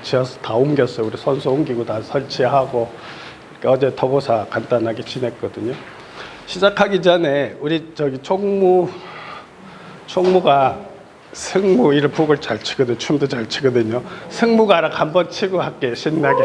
지어서 다 옮겼어요. 우리 선수 옮기고 다 설치하고. 그러니까 어제 토보사 간단하게 지냈거든요. 시작하기 전에 우리 총무가 승무 이런 북을 잘 치거든요. 춤도 잘 치거든요. 승무가락 한번 치고 할게요. 신나게.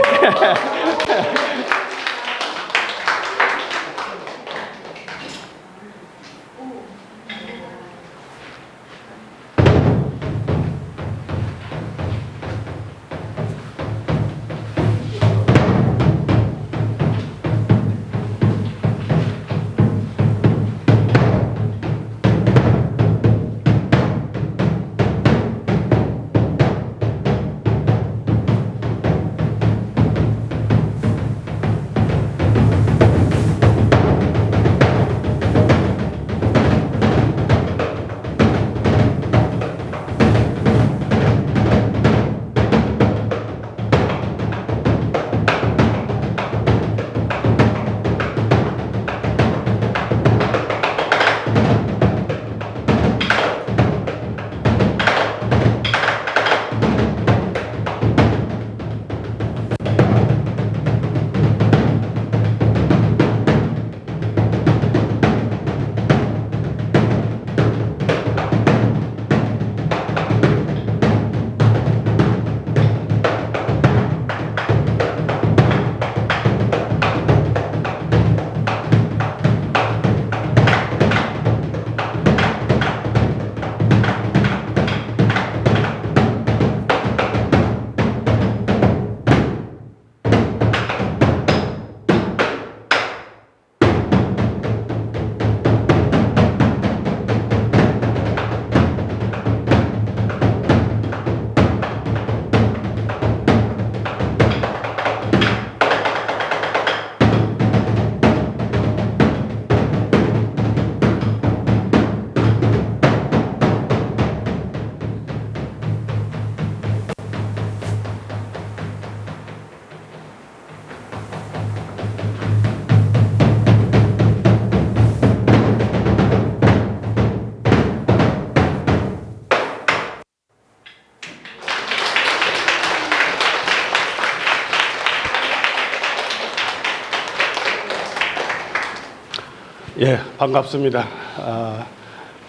예, 반갑습니다.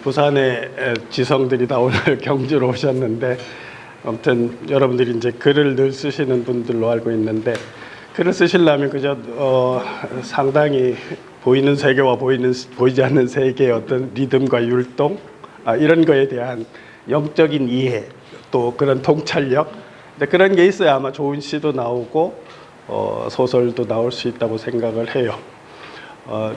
부산의 지성들이 다 오늘 경주로 오셨는데, 아무튼 여러분들이 이제 글을 늘 쓰시는 분들로 알고 있는데, 글을 쓰시려면 그저 상당히 보이는 세계와 보이지 않는 세계의 어떤 리듬과 율동, 이런 거에 대한 영적인 이해, 또 그런 통찰력, 그런 게 있어야 아마 좋은 시도 나오고 소설도 나올 수 있다고 생각을 해요.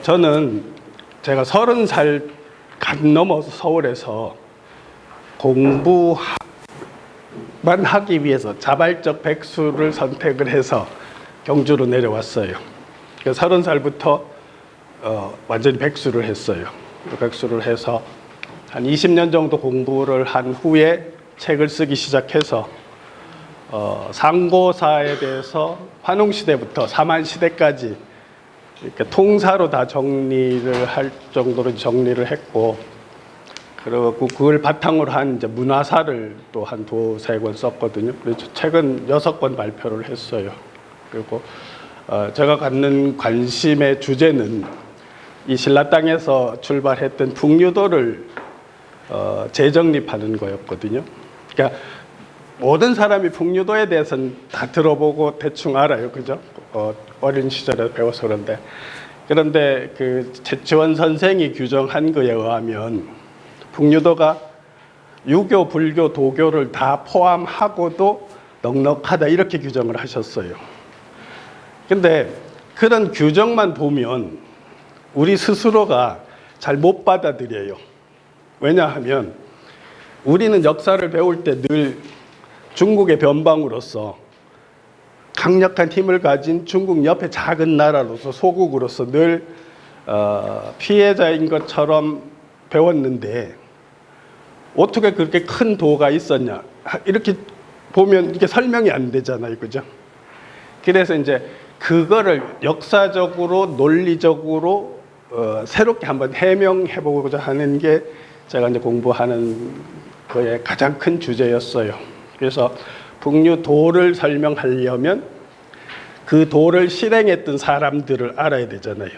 저는 제가 30살 간 넘어서 서울에서 공부만 하기 위해서 자발적 백수를 선택을 해서 경주로 내려왔어요. 30살부터 완전히 백수를 했어요. 백수를 해서 한 20년 정도 공부를 한 후에 책을 쓰기 시작해서 상고사에 대해서 환웅시대부터 사만시대까지 이렇게 통사로 다 정리를 할 정도로 정리를 했고, 그리고 그걸 바탕으로 한 이제 문화사를 또 한 두세 권 썼거든요. 그래서 책은 6권 발표를 했어요. 그리고 제가 갖는 관심의 주제는 이 신라 땅에서 출발했던 북유도를 재정립하는 거였거든요. 그러니까 모든 사람이 북유도에 대해서는 다 들어보고 대충 알아요, 그죠? 어린 시절에 배워서 그런데 그 최치원 선생이 규정한 거에 의하면 북유도가 유교, 불교, 도교를 다 포함하고도 넉넉하다, 이렇게 규정을 하셨어요. 근데 그런 규정만 보면 우리 스스로가 잘 못 받아들여요. 왜냐하면 우리는 역사를 배울 때 늘 중국의 변방으로서 강력한 힘을 가진 중국 옆에 작은 나라로서 소국으로서 늘 피해자인 것처럼 배웠는데 어떻게 그렇게 큰 도가 있었냐, 이렇게 보면 이게 설명이 안 되잖아요, 그죠? 그래서 이제 그거를 역사적으로 논리적으로 새롭게 한번 해명해 보고자 하는 게 제가 이제 공부하는 거의 가장 큰 주제였어요. 그래서 북유도를 설명하려면 그 도를 실행했던 사람들을 알아야 되잖아요.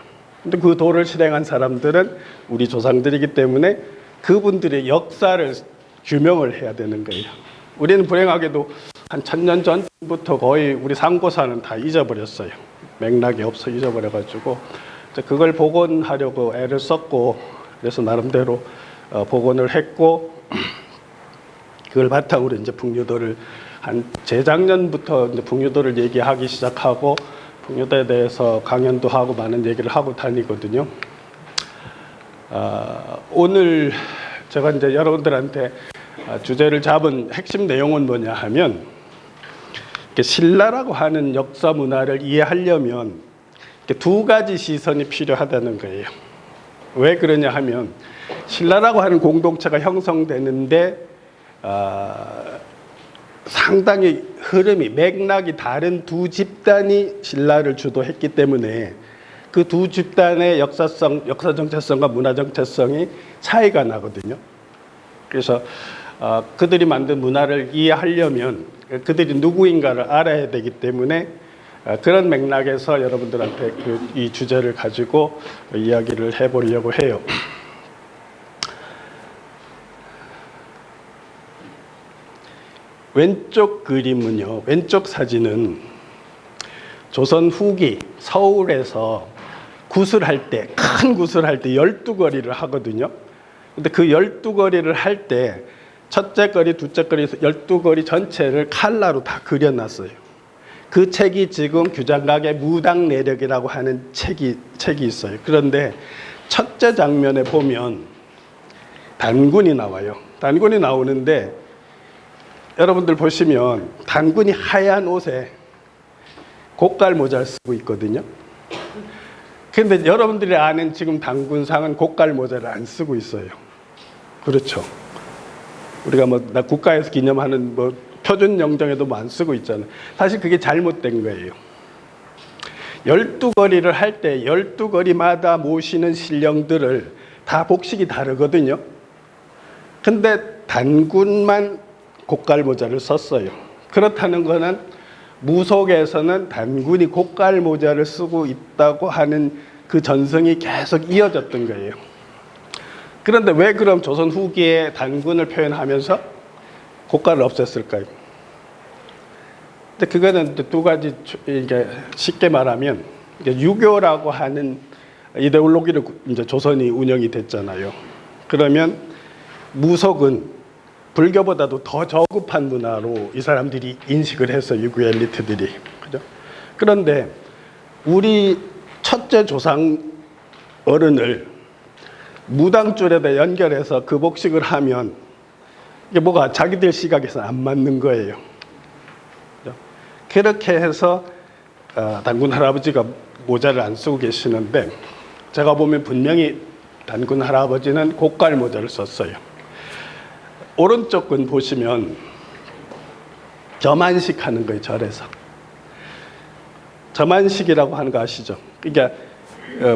근데 그 도를 실행한 사람들은 우리 조상들이기 때문에 그분들의 역사를 규명을 해야 되는 거예요. 우리는 불행하게도 한 1000년 전부터 거의 우리 상고사는 다 잊어버렸어요. 맥락이 없어 잊어버려가지고 그걸 복원하려고 애를 썼고, 그래서 나름대로 복원을 했고, 그걸 바탕으로 이제 북유도를 한 재작년부터 이제 북유도를 얘기하기 시작하고 북유도에 대해서 강연도 하고 많은 얘기를 하고 다니거든요. 오늘 제가 이제 여러분들한테 주제를 잡은 핵심 내용은 뭐냐 하면, 신라라고 하는 역사 문화를 이해하려면 두 가지 시선이 필요하다는 거예요. 왜 그러냐 하면, 신라라고 하는 공동체가 형성되는데 상당히 흐름이 맥락이 다른 두 집단이 신라를 주도했기 때문에 그 두 집단의 역사 정체성과 문화 정체성이 차이가 나거든요. 그래서 그들이 만든 문화를 이해하려면 그들이 누구인가를 알아야 되기 때문에 그런 맥락에서 여러분들한테 이 주제를 가지고 이야기를 해보려고 해요. 왼쪽 그림은요, 왼쪽 사진은 조선 후기 서울에서 구슬할 때, 큰 구슬할 때 12거리를 하거든요. 근데 그 12거리를 할 때 첫째 거리, 둘째 거리, 12거리 전체를 칼라로 다 그려놨어요. 그 책이 지금 규장각의 무당내력이라고 하는 책이 있어요. 그런데 첫째 장면에 보면 단군이 나와요. 단군이 나오는데 여러분들 보시면 단군이 하얀 옷에 고깔 모자를 쓰고 있거든요. 그런데 여러분들이 아는 지금 단군상은 고깔 모자를 안 쓰고 있어요. 그렇죠. 우리가 나 국가에서 기념하는 표준 영정에도 안 쓰고 있잖아요. 사실 그게 잘못된 거예요. 12거리를 할 때 12거리마다 모시는 신령들을 다 복식이 다르거든요. 근데 단군만 고깔 모자를 썼어요. 그렇다는 것은 무속에서는 단군이 고깔 모자를 쓰고 있다고 하는 그 전승이 계속 이어졌던 거예요. 그런데 왜 그럼 조선 후기에 단군을 표현하면서 고깔을 없앴을까요? 근데 그거는 두 가지, 이게 쉽게 말하면 유교라고 하는 이데올로기를 이제 조선이 운영이 됐잖아요. 그러면 무속은 불교보다도 더 저급한 문화로 이 사람들이 인식을 해서 유교 엘리트들이, 그죠? 그런데 우리 첫째 조상 어른을 무당줄에다 연결해서 그 복식을 하면 이게 뭐가 자기들 시각에서 안 맞는 거예요. 그죠? 그렇게 해서 단군 할아버지가 모자를 안 쓰고 계시는데, 제가 보면 분명히 단군 할아버지는 고깔 모자를 썼어요. 오른쪽 분 보시면 점안식 하는 거예요. 절에서. 점안식이라고 하는 거 아시죠? 그러니까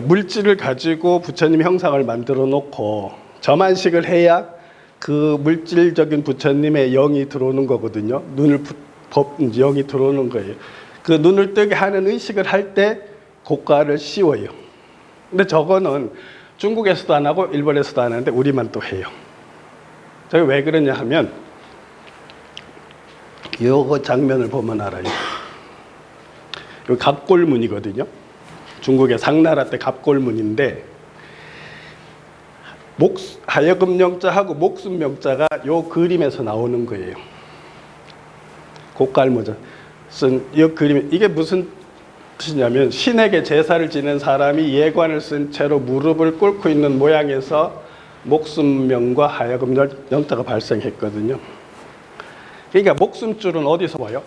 물질을 가지고 부처님 형상을 만들어 놓고 점안식을 해야 그 물질적인 부처님의 영이 들어오는 거거든요. 눈을 영이 들어오는 거예요. 그 눈을 뜨게 하는 의식을 할 때 고깔을 씌워요. 근데 저거는 중국에서도 안 하고 일본에서도 안 하는데 우리만 또 해요. 저게 왜 그러냐 하면 요거 장면을 보면 알아요. 요 갑골문이거든요. 중국의 상나라 때 갑골문인데 하여금 명자하고 목숨 명자가 요 그림에서 나오는 거예요. 고깔모자 쓴 이 그림, 이게 무슨 뜻이냐면 신에게 제사를 지낸 사람이 예관을 쓴 채로 무릎을 꿇고 있는 모양에서 목숨명과 하여금 영자가 발생했거든요. 그러니까 목숨줄은 어디서 와요?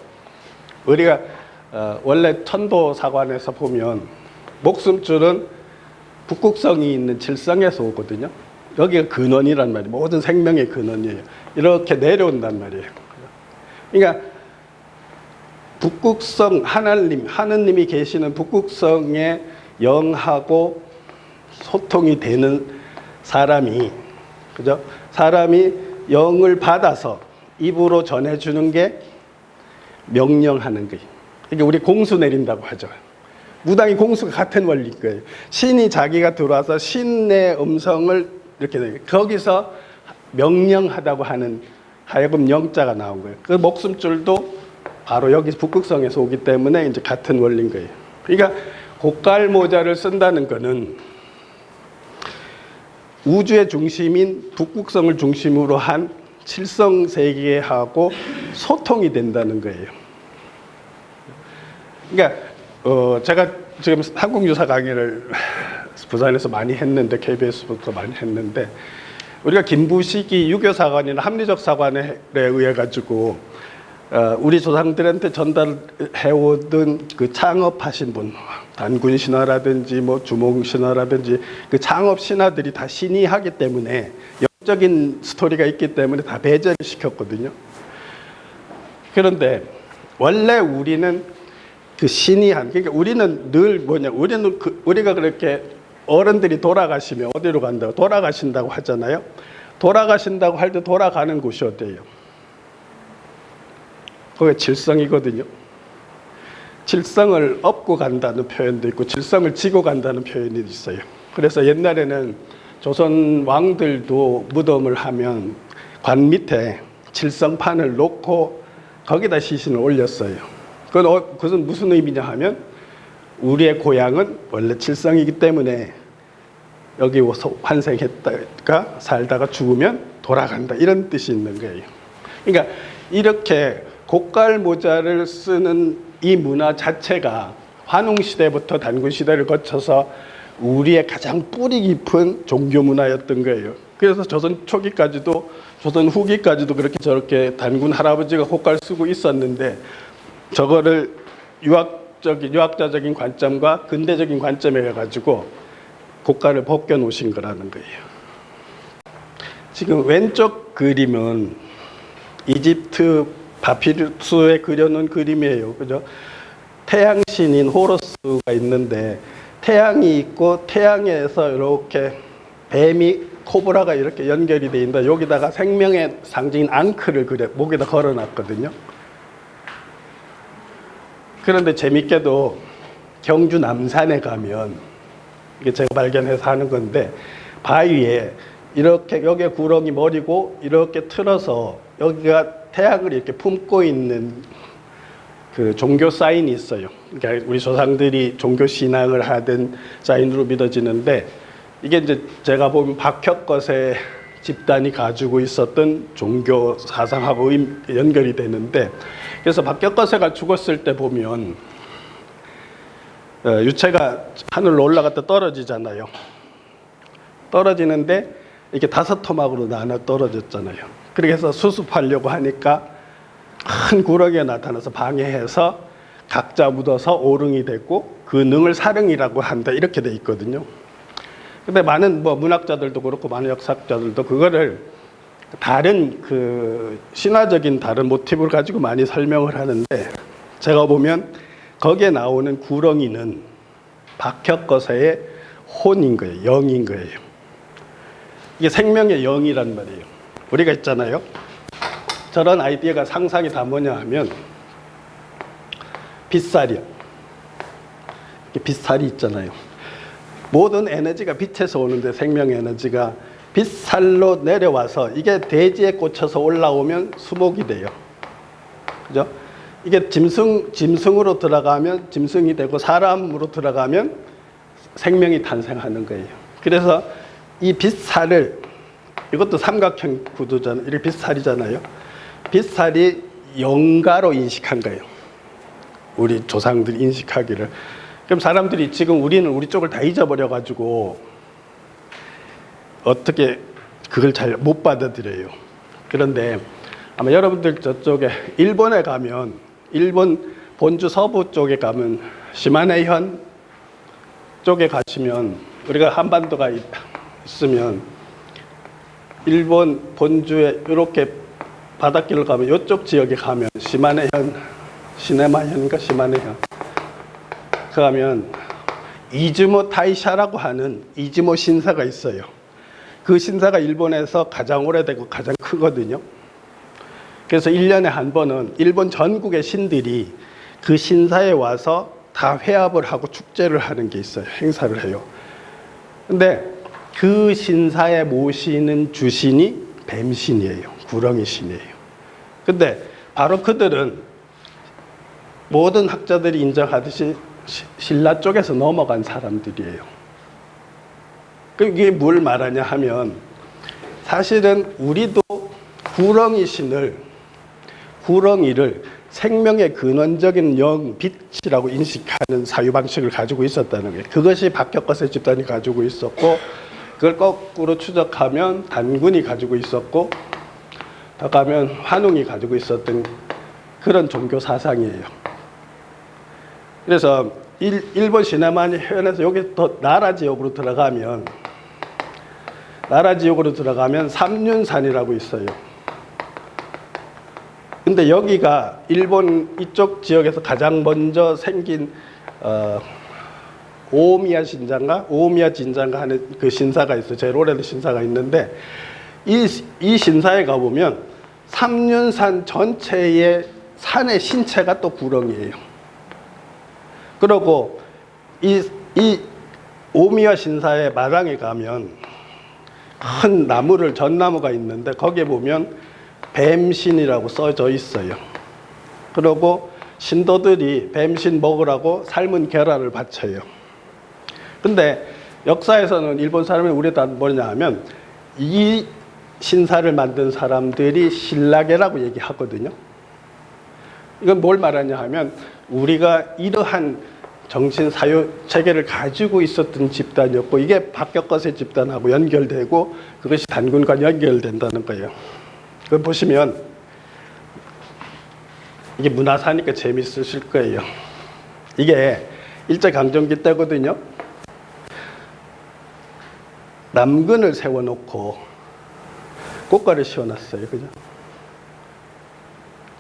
우리가 원래 천도사관에서 보면 목숨줄은 북극성이 있는 칠성에서 오거든요. 여기가 근원이란 말이에요. 모든 생명의 근원이에요. 이렇게 내려온단 말이에요. 그러니까 북극성 하느님이 계시는 북극성의 영하고 소통이 되는 사람이, 그죠? 사람이 영을 받아서 입으로 전해주는 게 명령하는 거예요. 이게 우리 공수 내린다고 하죠. 무당이 공수가 같은 원리인 거예요. 신이 자기가 들어와서 신의 음성을 이렇게 거기서 명령하다고 하는 하여금 영자가 나온 거예요. 그 목숨줄도 바로 여기 북극성에서 오기 때문에 이제 같은 원리인 거예요. 그러니까 고깔모자를 쓴다는 거는 우주의 중심인 북극성을 중심으로 한 칠성 세계하고 소통이 된다는 거예요. 그러니까 제가 지금 한국유사 강의를 부산에서 많이 했는데 KBS부터 많이 했는데 우리가 김부식이 유교사관이나 합리적 사관에 의해 가지고 우리 조상들한테 전달해오던 그 창업하신 분, 단군 신화라든지 뭐 주몽 신화라든지 그 창업 신화들이 다 신이 하기 때문에 영적인 스토리가 있기 때문에 다 배제를 시켰거든요. 그런데 원래 우리는 그 신이 한, 그러니까 우리는 늘 뭐냐, 우리가 그렇게 어른들이 돌아가시면 어디로 간다고 돌아가신다고 하잖아요. 돌아가신다고 할 때 돌아가는 곳이 어디예요? 그게 칠성이거든요. 칠성을 업고 간다는 표현도 있고 칠성을 지고 간다는 표현이 있어요. 그래서 옛날에는 조선 왕들도 무덤을 하면 관 밑에 칠성판을 놓고 거기다 시신을 올렸어요. 그것은 무슨 의미냐 하면 우리의 고향은 원래 칠성이기 때문에 여기 와서 환생했다가 살다가 죽으면 돌아간다, 이런 뜻이 있는 거예요. 그러니까 이렇게 고깔모자를 쓰는 이 문화 자체가 환웅시대부터 단군시대를 거쳐서 우리의 가장 뿌리 깊은 종교 문화였던 거예요. 그래서 조선 초기까지도 조선 후기까지도 그렇게 저렇게 단군 할아버지가 고깔 쓰고 있었는데 저거를 유학자적인 관점과 근대적인 관점에 가지고 고깔을 벗겨 놓으신 거라는 거예요. 지금 왼쪽 그림은 이집트 바피루스에 그려놓은 그림이에요. 그죠? 태양신인 호러스가 있는데 태양이 있고 태양에서 이렇게 뱀이 코브라가 이렇게 연결이 돼 있는데 여기다가 생명의 상징인 앙크를 목에다 걸어놨거든요. 그런데 재밌게도 경주 남산에 가면 이게 제가 발견해서 하는 건데 바위에 이렇게 여기에 구렁이 머리고 이렇게 틀어서 여기가 태양을 이렇게 품고 있는 그 종교 사인이 있어요. 그러니까 우리 조상들이 종교 신앙을 하던 사인으로 믿어지는데 이게 이제 제가 보면 박혁거세 집단이 가지고 있었던 종교 사상하고 연결이 되는데 그래서 박혁거세가 죽었을 때 보면 유체가 하늘로 올라갔다 떨어지잖아요. 떨어지는데 이렇게 5토막으로 나눠 떨어졌잖아요. 그래서 수습하려고 하니까 큰 구렁이가 나타나서 방해해서 각자 묻어서 오릉이 됐고 그 능을 사릉이라고 한다, 이렇게 돼 있거든요. 근데 많은 문학자들도 그렇고 많은 역사학자들도 그거를 다른 그 신화적인 다른 모티브를 가지고 많이 설명을 하는데 제가 보면 거기에 나오는 구렁이는 박혁거세의 혼인 거예요. 영인 거예요. 이게 생명의 영이란 말이에요. 우리가 있잖아요. 저런 아이디어가 상상이 다 뭐냐 하면 빗살이요. 빗살이 있잖아요. 모든 에너지가 빛에서 오는데 생명 에너지가 빗살로 내려와서 이게 대지에 꽂혀서 올라오면 수목이 돼요. 그죠? 이게 짐승으로 들어가면 짐승이 되고 사람으로 들어가면 생명이 탄생하는 거예요. 그래서 이 빗살을, 이것도 삼각형 구도잖아요. 이렇게 빗살이잖아요. 빗살이 영가로 인식한 거예요. 우리 조상들이 인식하기를. 그럼 사람들이 지금 우리는 우리 쪽을 다 잊어버려가지고 어떻게 그걸 잘 못 받아들여요. 그런데 아마 여러분들 저쪽에 일본에 가면, 일본 본주 서부 쪽에 가면 시마네현 쪽에 가시면, 우리가 한반도가 있으면 일본 본주에 이렇게 바닷길을 가면 이쪽 지역에 가면 시네마현인가 시마네현 가면 이즈모 타이샤라고 하는 이즈모 신사가 있어요. 그 신사가 일본에서 가장 오래되고 가장 크거든요. 그래서 1년에 한 번은 일본 전국의 신들이 그 신사에 와서 다 회합을 하고 축제를 하는 게 있어요. 행사를 해요. 근데 그 신사에 모시는 주신이 뱀신이에요. 구렁이 신이에요. 근데 바로 그들은 모든 학자들이 인정하듯이 신라 쪽에서 넘어간 사람들이에요. 이게 뭘 말하냐 하면 사실은 우리도 구렁이를 생명의 근원적인 영, 빛이라고 인식하는 사유방식을 가지고 있었다는 거예요. 그것이 박격거세 집단이 가지고 있었고, 그걸 거꾸로 추적하면 단군이 가지고 있었고, 더 가면 환웅이 가지고 있었던 그런 종교 사상이에요. 그래서 일본 시네마니 현에서 여기 더 나라 지역으로 들어가면 삼륜산이라고 있어요. 근데 여기가 일본 이쪽 지역에서 가장 먼저 생긴 오오미야 진자인가 하는 그 신사가 있어요. 제일 오래된 신사가 있는데 이 신사에 가보면 삼륜산 전체의 산의 신체가 또 구렁이에요. 그리고 이 오미야 신사의 마당에 가면 큰 전나무가 있는데 거기에 보면 뱀신이라고 써져 있어요. 그리고 신도들이 뱀신 먹으라고 삶은 계란을 바쳐요. 근데 역사에서는 일본 사람이 우리가 뭐냐 하면 이 신사를 만든 사람들이 신라계라고 얘기하거든요. 이건 뭘 말하냐 하면 우리가 이러한 정신 사유 체계를 가지고 있었던 집단이었고 이게 박격거세 집단하고 연결되고 그것이 단군과 연결된다는 거예요. 그걸 보시면 이게 문화사니까 재밌으실 거예요. 이게 일제강점기 때거든요. 남근을 세워놓고 꽃가를 씌워놨어요. 그죠?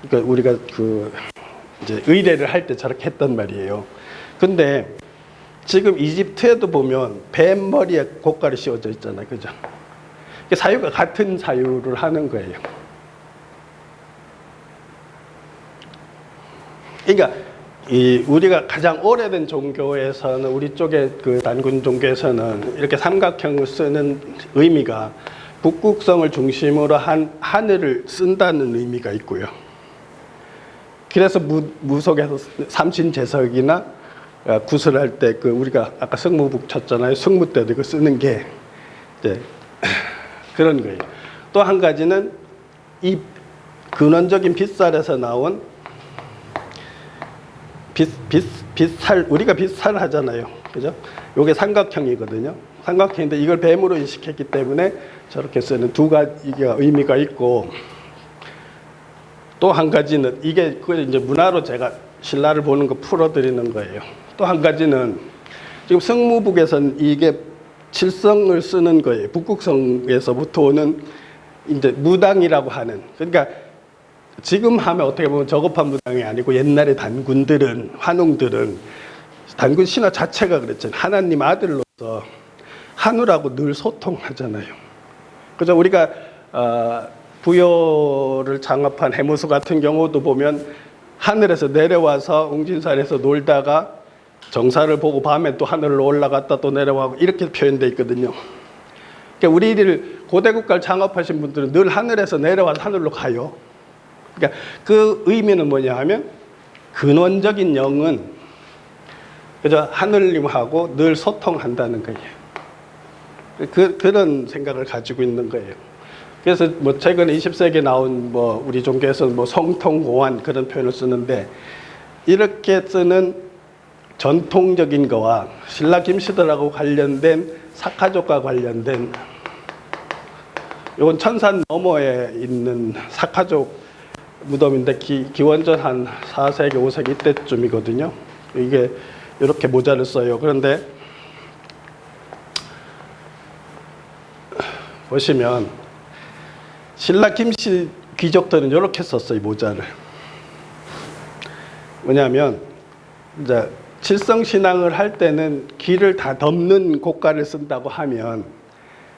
그러니까 우리가 이제 의례를 할 때 저렇게 했단 말이에요. 근데 지금 이집트에도 보면 뱀 머리에 꽃가루 씌워져 있잖아요. 그죠? 사유가 같은 사유를 하는 거예요. 그러니까 우리가 가장 오래된 종교에서는 우리 쪽의 그 단군 종교에서는 이렇게 삼각형을 쓰는 의미가 북극성을 중심으로 한 하늘을 쓴다는 의미가 있고요. 그래서 무속에서 삼신제석이나 구슬할 때 우리가 아까 승무북 쳤잖아요. 승무 때도 이거 쓰는 게 이제 그런 거예요. 또 한 가지는 이 근원적인 빗살에서 나온 빗살, 우리가 빗살 하잖아요. 그죠? 요게 삼각형이거든요. 삼각형인데 이걸 뱀으로 인식했기 때문에 저렇게 쓰는 두 가지가 의미가 있고, 또 한 가지는 이게 이제 문화로 제가 신라를 보는 거 풀어드리는 거예요. 또 한 가지는 지금 승무북에서는 이게 칠성을 쓰는 거예요. 북극성에서부터 오는 이제 무당이라고 하는, 그러니까 지금 하면 어떻게 보면 저급한 무당이 아니고 옛날에 단군들은, 환웅들은 단군 신화 자체가 그랬잖아요. 하나님 아들로서 하늘하고 늘 소통하잖아요. 그래서 우리가 부여를 창업한 해무수 같은 경우도 보면 하늘에서 내려와서 웅진산에서 놀다가 정사를 보고 밤에 또 하늘로 올라갔다 또 내려가고 이렇게 표현되어 있거든요. 그러니까 우리를 고대국가를 창업하신 분들은 늘 하늘에서 내려와서 하늘로 가요. 그러니까 그 의미는 뭐냐 하면 근원적인 영은 그저 하늘님하고 늘 소통한다는 거예요. 그런 생각을 가지고 있는 거예요. 그래서 뭐 최근에 20세기에 나온 우리 종교에서는 성통고환 그런 표현을 쓰는데, 이렇게 쓰는 전통적인 거와 신라 김씨들하고 관련된 사카족과 관련된, 이건 천산 너머에 있는 사카족 무덤인데 기원전 한 4세기 5세기 이때쯤이거든요. 이게 이렇게 모자를 써요. 그런데 보시면 신라 김씨 귀족들은 이렇게 썼어요. 모자를. 뭐냐면 이제 칠성신앙을 할 때는 귀를 다 덮는 고가를 쓴다고 하면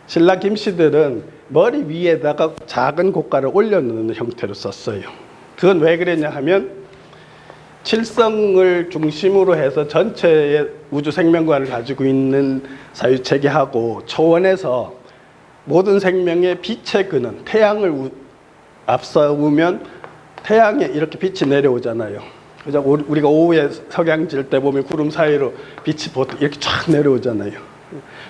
신라 김씨들은 머리 위에다가 작은 고깔을 올려놓는 형태로 썼어요. 그건 왜 그랬냐 하면 칠성을 중심으로 해서 전체의 우주 생명관을 가지고 있는 사유체계하고 초원에서 모든 생명의 빛의 근원, 태양을 앞서오면 태양에 이렇게 빛이 내려오잖아요. 그죠? 우리가 오후에 석양질 때 보면 구름 사이로 빛이 보통 이렇게 쫙 내려오잖아요.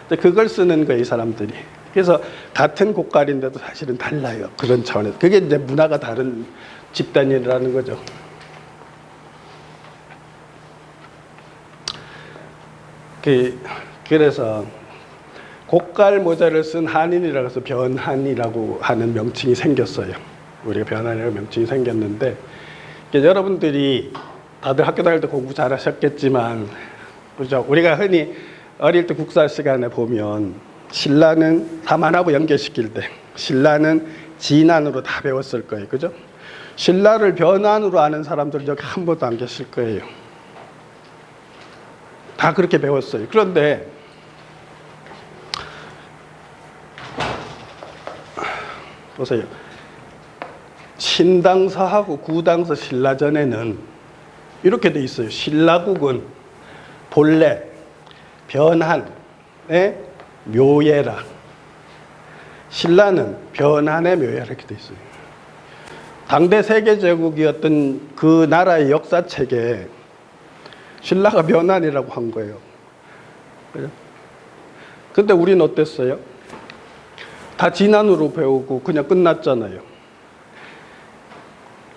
근데 그걸 쓰는 거예요, 이 사람들이. 그래서 같은 고깔인데도 사실은 달라요. 그런 차원에서. 그게 이제 문화가 다른 집단이라는 거죠. 그래서 고깔 모자를 쓴 한인이라고 해서 변한이라고 하는 명칭이 생겼어요. 우리가 변한이라는 명칭이 생겼는데, 여러분들이 다들 학교 다닐 때 공부 잘하셨겠지만, 그죠? 우리가 흔히 어릴 때 국사 시간에 보면 신라는 사만하고 연결시킬 때 신라는 진안으로 다 배웠을 거예요, 그죠? 신라를 변한으로 아는 사람들은 여기 한 번도 안 계실 거예요. 다 그렇게 배웠어요. 그런데 보세요. 신당서하고 구당서 신라전에는 이렇게 돼 있어요. 신라국은 본래 변한의 묘예라. 신라는 변한의 묘예라 이렇게 돼 있어요. 당대 세계제국이었던 그 나라의 역사책에 신라가 변한이라고 한 거예요. 근데 우리는 어땠어요? 다 진안으로 배우고 그냥 끝났잖아요.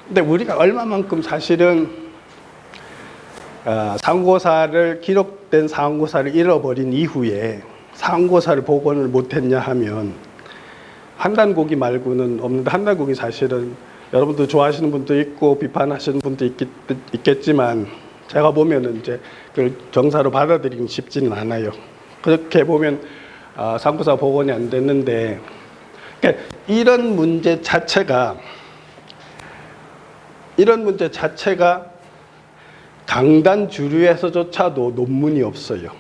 근데 우리가 얼마만큼 사실은 상고사를 기록된 상고사를 잃어버린 이후에 상고사를 복원을 못했냐 하면 한단고기 말고는 없는데, 한단고기 사실은 여러분도 좋아하시는 분도 있고 비판하시는 분도 있겠지만 제가 보면은 이제 그걸 정사로 받아들이기 쉽지는 않아요. 그렇게 보면 상고사 복원이 안 됐는데, 그러니까 이런 문제 자체가 강단 주류에서조차도 논문이 없어요.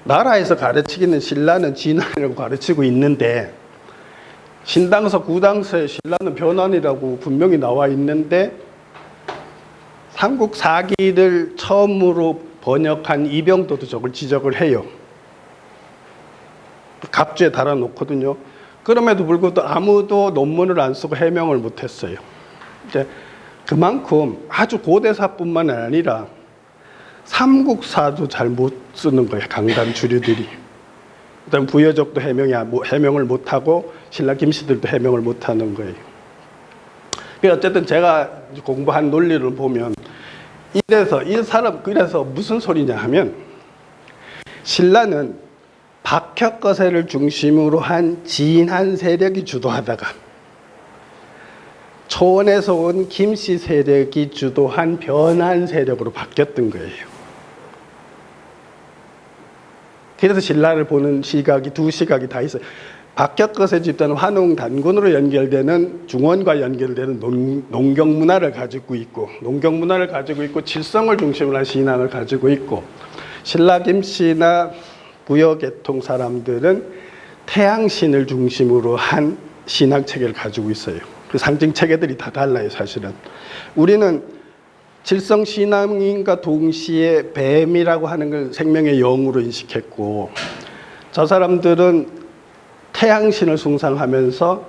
나라에서 가르치기는 신라는 진안이라고 가르치고 있는데, 신당서 구당서에 신라는 변한이라고 분명히 나와 있는데, 삼국 사기를 처음으로 번역한 이병도도 저걸 지적을 해요. 갑주에 달아놓거든요. 그럼에도 불구하고 아무도 논문을 안 쓰고 해명을 못했어요. 이제 그만큼 아주 고대사뿐만 아니라 삼국사도 잘 못 쓰는 거예요, 강단 주류들이. 그다음 부여족도 해명을 못하고 신라 김씨들도 해명을 못하는 거예요. 어쨌든 제가 공부한 논리를 보면 그래서 무슨 소리냐 하면, 신라는 박혁거세를 중심으로 한 진한 세력이 주도하다가 초원에서 온 김씨 세력이 주도한 변한 세력으로 바뀌었던 거예요. 그래서 신라를 보는 시각이 두 시각이 다 있어요. 박혁거세 집단은 환웅 단군으로 연결되는, 중원과 연결되는 농경 문화를 가지고 있고, 칠성을 중심으로 한 신앙을 가지고 있고, 신라 김씨나 부여계통 사람들은 태양신을 중심으로 한 신앙 체계를 가지고 있어요. 그 상징 체계들이 다 달라요, 사실은. 우리는 칠성 신앙인과 동시에 뱀이라고 하는 걸 생명의 영으로 인식했고, 저 사람들은 태양신을 숭상하면서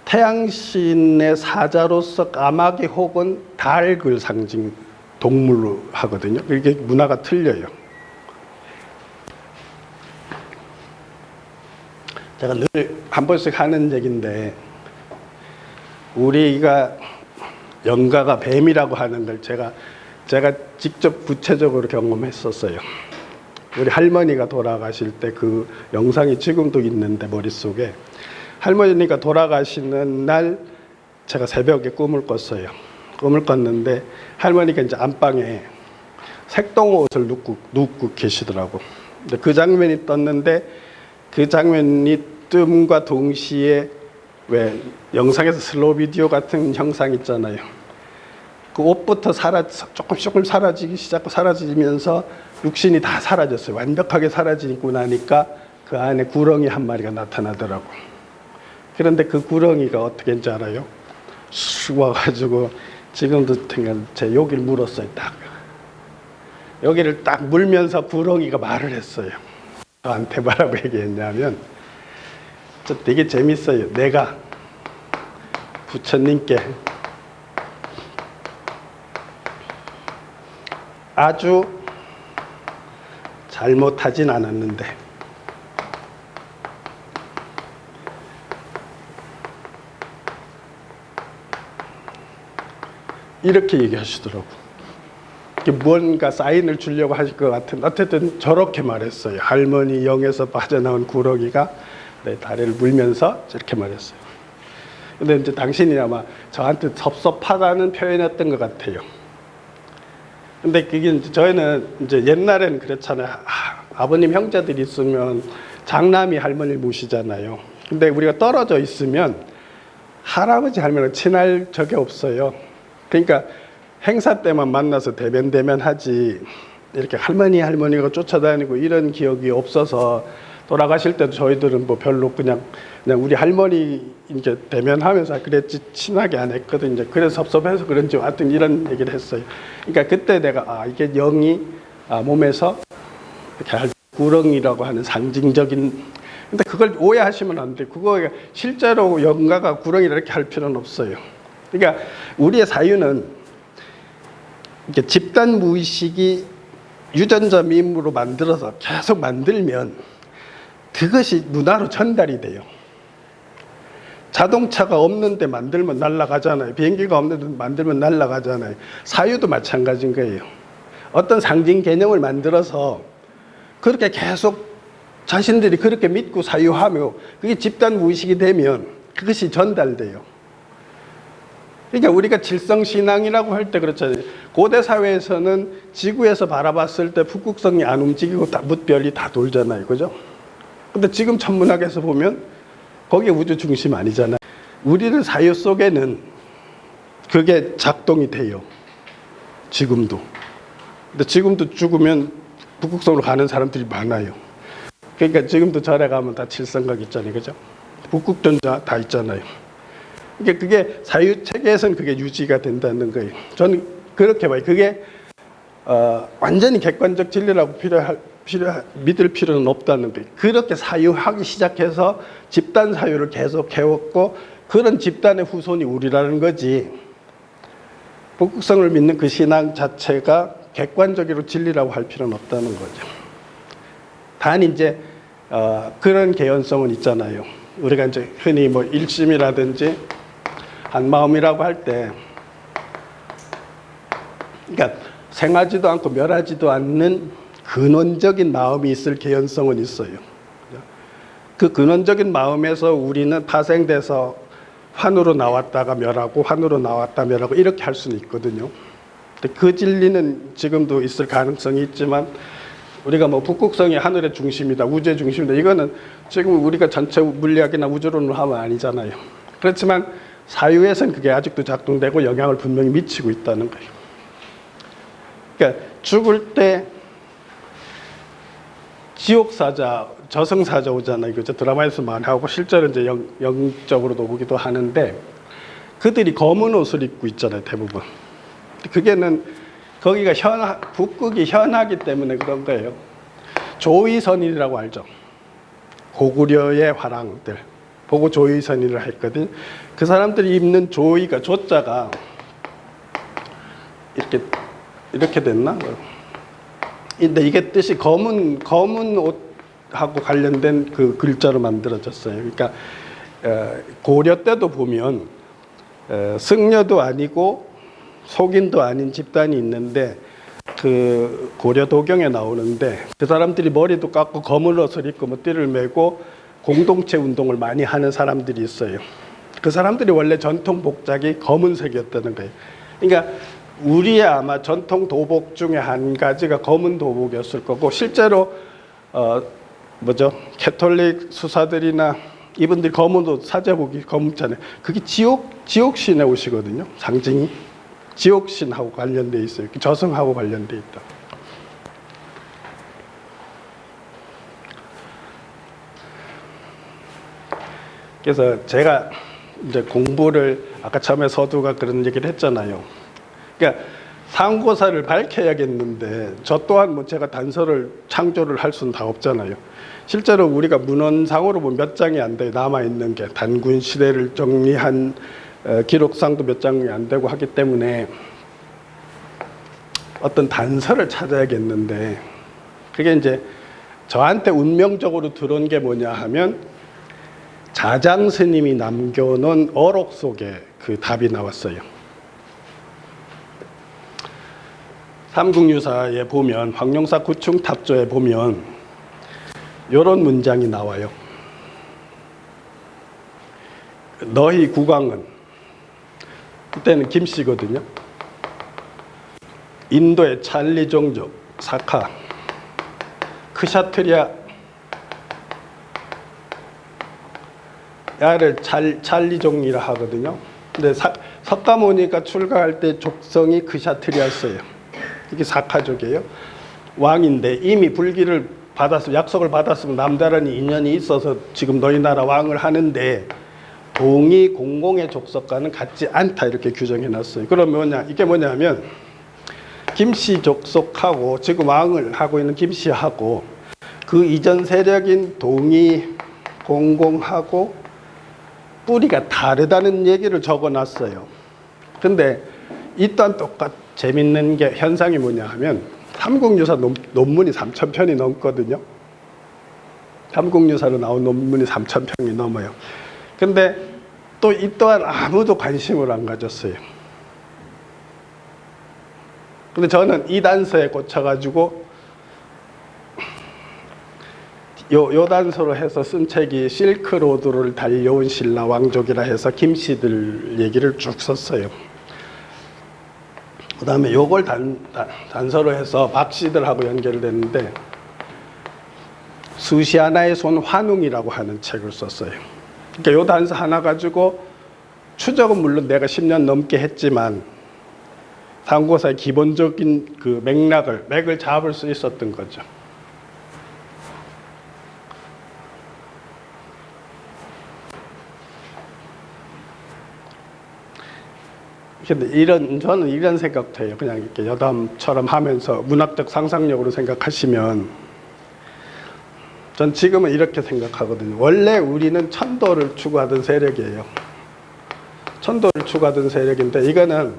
태양신의 사자로서 까마귀 혹은 닭을 상징 동물로 하거든요. 이게 문화가 틀려요. 제가 늘 한 번씩 하는 얘기인데, 우리가 영가가 뱀이라고 하는 걸 제가 직접 구체적으로 경험했었어요. 우리 할머니가 돌아가실 때 그 영상이 지금도 있는데, 머릿속에 할머니가 돌아가시는 날 제가 새벽에 꿈을 꿨어요. 꿈을 꿨는데 할머니가 이제 안방에 색동옷을 눕고 계시더라고. 근데 그 장면이 떴는데, 그 장면이 뜸과 동시에 왜 영상에서 슬로우 비디오 같은 형상 있잖아요. 그 옷부터 조금 사라지기 시작하고 사라지면서 육신이 다 사라졌어요. 완벽하게 사라지고 나니까 그 안에 구렁이 한 마리가 나타나더라고. 그런데 그 구렁이가 어떻게 인지 알아요? 쑥 와가지고 지금도 제 여기를 물었어요. 딱 여기를 딱 물면서 구렁이가 말을 했어요. 저한테 뭐라고 얘기했냐면, 저 되게 재밌어요. 내가 부처님께 아주 잘못하진 않았는데 이렇게 얘기하시더라고. 뭔가 사인을 주려고 하실 것 같은, 어쨌든 저렇게 말했어요. 할머니 영에서 빠져나온 구렁이가 내 다리를 물면서 저렇게 말했어요. 근데 이제 당신이 아마 저한테 섭섭하다는 표현이었던 것 같아요. 근데 그게 이제 저희는 이제 옛날에는 그렇잖아요. 아버님 형제들이 있으면 장남이 할머니를 모시잖아요. 근데 우리가 떨어져 있으면 할아버지 할머니랑 친할 적이 없어요. 그러니까 행사 때만 만나서 대면대면 하지, 이렇게 할머니가 쫓아다니고 이런 기억이 없어서, 돌아가실 때도 저희들은 뭐 별로 그냥 우리 할머니 이제 대면하면서 그랬지 친하게 안 했거든요. 그래서 섭섭해서 그런지 하여튼 이런 얘기를 했어요. 그러니까 그때 내가 이게 영이 몸에서 이렇게 구렁이라고 하는 상징적인, 근데 그걸 오해하시면 안 돼. 그거 실제로 영가가 구렁이를 이렇게 할 필요는 없어요. 그러니까 우리의 사유는 이렇게 집단 무의식이 유전자 밈으로 만들어서 계속 만들면 그것이 문화로 전달이 돼요. 자동차가 없는데 만들면 날아가잖아요. 비행기가 없는데 만들면 날아가잖아요. 사유도 마찬가지인 거예요. 어떤 상징 개념을 만들어서 그렇게 계속 자신들이 그렇게 믿고 사유하며 그게 집단 무의식이 되면 그것이 전달돼요. 그러니까 우리가 질성신앙이라고 할 때 그렇잖아요. 고대 사회에서는 지구에서 바라봤을 때 북극성이 안 움직이고 뭇별이 다 돌잖아요. 그죠? 근데 지금 천문학에서 보면 거기에 우주 중심 아니잖아요. 우리들 사유 속에는 그게 작동이 돼요. 지금도. 근데 지금도 죽으면 북극성으로 가는 사람들이 많아요. 그러니까 지금도 절에 가면 다 칠성각 있잖아요. 그죠? 북극전자 다 있잖아요. 그러니까 그게 사유 체계에서는 그게 유지가 된다는 거예요. 저는 그렇게 봐요. 그게 완전히 객관적 진리라고 믿을 필요는 없다는 거예요. 그렇게 사유하기 시작해서 집단 사유를 계속 해왔고 그런 집단의 후손이 우리라는 거지, 북극성을 믿는 그 신앙 자체가 객관적으로 진리라고 할 필요는 없다는 거죠. 단 이제 그런 개연성은 있잖아요. 우리가 이제 흔히 뭐 일심이라든지 한마음이라고 할 때, 그러니까 생하지도 않고 멸하지도 않는 근원적인 마음이 있을 개연성은 있어요. 그 근원적인 마음에서 우리는 파생돼서 환으로 나왔다가 멸하고 환으로 나왔다 멸하고 이렇게 할 수는 있거든요. 근데 그 진리는 지금도 있을 가능성이 있지만, 우리가 뭐 북극성이 하늘의 중심이다, 우주의 중심이다, 이거는 지금 우리가 전체 물리학이나 우주론을 하면 아니잖아요. 그렇지만 사유에서는 그게 아직도 작동되고 영향을 분명히 미치고 있다는 거예요. 그러니까 죽을 때 지옥사자, 저승사자 오잖아요. 그죠? 드라마에서 많이 하고 실제로 이제 영적으로도 보기도 하는데, 그들이 검은 옷을 입고 있잖아요, 대부분. 그게는 거기가 북극이 현하기 때문에 그런 거예요. 조의선이라고 알죠? 고구려의 화랑들 보고 조의선이를 했거든. 그 사람들이 입는 조의가, 조자가 이렇게 됐나? 근데 이게 뜻이 검은 옷하고 관련된 그 글자로 만들어졌어요. 그러니까 고려 때도 보면 승려도 아니고 속인도 아닌 집단이 있는데, 그 고려 도경에 나오는데 그 사람들이 머리도 깎고 검은 옷을 입고 뭐 띠를 메고 공동체 운동을 많이 하는 사람들이 있어요. 그 사람들이 원래 전통 복장이 검은색이었다는 거예요. 그러니까 우리의 아마 전통 도복 중에 한 가지가 검은 도복이었을 거고, 실제로 캐톨릭 수사들이나 이분들이 검은 옷, 사제복이 검잖아요. 그게 지옥신의 옷이거든요. 상징이 지옥신하고 관련돼 있어요. 저승하고 관련돼 있다. 그래서 제가 이제 공부를 아까 처음에 서두가 그런 얘기를 했잖아요. 그러니까 상고사를 밝혀야겠는데 저 또한 뭐 제가 단서를 창조를 할 수는 다 없잖아요. 실제로 우리가 문헌상으로 보면 몇 장이 안 돼요. 남아있는 게 단군 시대를 정리한 기록상도 몇 장이 안 되고 하기 때문에 어떤 단서를 찾아야겠는데 그게 이제 저한테 운명적으로 들어온 게 뭐냐 하면 자장 스님이 남겨놓은 어록 속에 그 답이 나왔어요. 삼국유사에 보면 황룡사 구충탑조에 보면 이런 문장이 나와요. 너희 국왕은, 그때는 김씨거든요. 인도의 찰리 종족 사카 크샤트리아 야를 찰리종이라 하거든요. 근데 석가모니가 출가할 때 족성이 크샤트리아였어요. 이게 사카족이에요. 왕인데 이미 불기를 받았으면, 약속을 받았으면 남다른 인연이 있어서 지금 너희 나라 왕을 하는데 동이 공공의 족속과는 같지 않다 이렇게 규정해 놨어요. 그럼 뭐냐, 이게 뭐냐면 김씨 족속하고 지금 왕을 하고 있는 김씨하고 그 이전 세력인 동이 공공하고 뿌리가 다르다는 얘기를 적어놨어요. 근데 이 또한 재밌는 게 현상이 뭐냐 하면 삼국유사 논문이 3,000편이 넘거든요. 삼국유사로 나온 논문이 3,000편이 넘어요. 근데 또 이 또한 아무도 관심을 안 가졌어요. 근데 저는 이 단서에 꽂혀가지고 요 단서로 해서 쓴 책이 실크로드를 달려온 신라 왕족이라 해서 김씨들 얘기를 쭉 썼어요. 그 다음에 요걸 단서로 해서 박씨들하고 연결됐는데 수시하나의 손 환웅이라고 하는 책을 썼어요. 그러니까 요 단서 하나 가지고 추적은 물론 내가 10년 넘게 했지만 상고사의 기본적인 그 맥을 잡을 수 있었던 거죠. 근데 저는 이런 생각도 해요. 그냥 이렇게 여담처럼 하면서 문학적 상상력으로 생각하시면, 전 지금은 이렇게 생각하거든요. 원래 우리는 천도를 추구하던 세력이에요. 천도를 추구하던 세력인데, 이거는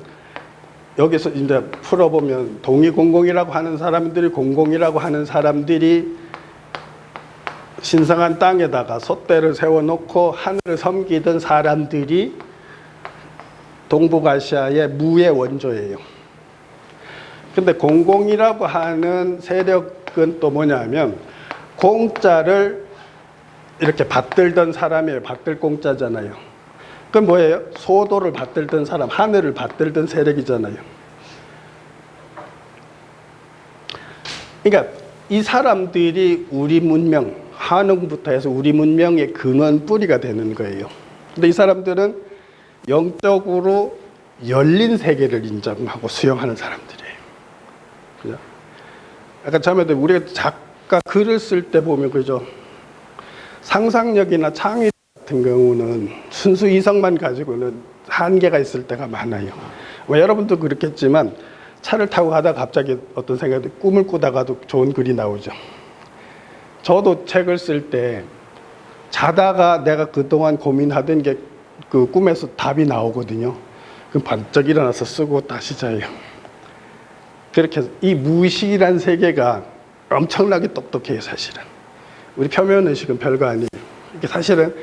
여기서 이제 풀어보면 동의공공이라고 하는 사람들이, 공공이라고 하는 사람들이 신성한 땅에다가 솥대를 세워놓고 하늘을 섬기던 사람들이 동북아시아의 무의 원조예요. 근데 공공이라고 하는 세력은 또 뭐냐면 공짜를 이렇게 받들던 사람이에요. 받들 공짜잖아요. 그건 뭐예요? 소도를 받들던 사람, 하늘을 받들던 세력이잖아요. 그러니까 이 사람들이 우리 문명, 한웅부터 해서 우리 문명의 근원 뿌리가 되는 거예요. 근데 이 사람들은 영적으로 열린 세계를 인정하고 수용하는 사람들이에요. 그죠? 아까 처음에도 우리가 작가 글을 쓸 때 보면, 그죠? 상상력이나 창의 같은 경우는 순수 이성만 가지고는 한계가 있을 때가 많아요. 뭐 여러분도 그렇겠지만 차를 타고 가다가 갑자기 어떤 생각이, 꿈을 꾸다가도 좋은 글이 나오죠. 저도 책을 쓸 때 자다가 내가 그동안 고민하던 게 그 꿈에서 답이 나오거든요. 그럼 반짝 일어나서 쓰고 다시 자요. 그렇게 해서 이 무의식이란 세계가 엄청나게 똑똑해요, 사실은. 우리 표면의식은 별거 아니에요. 이게 사실은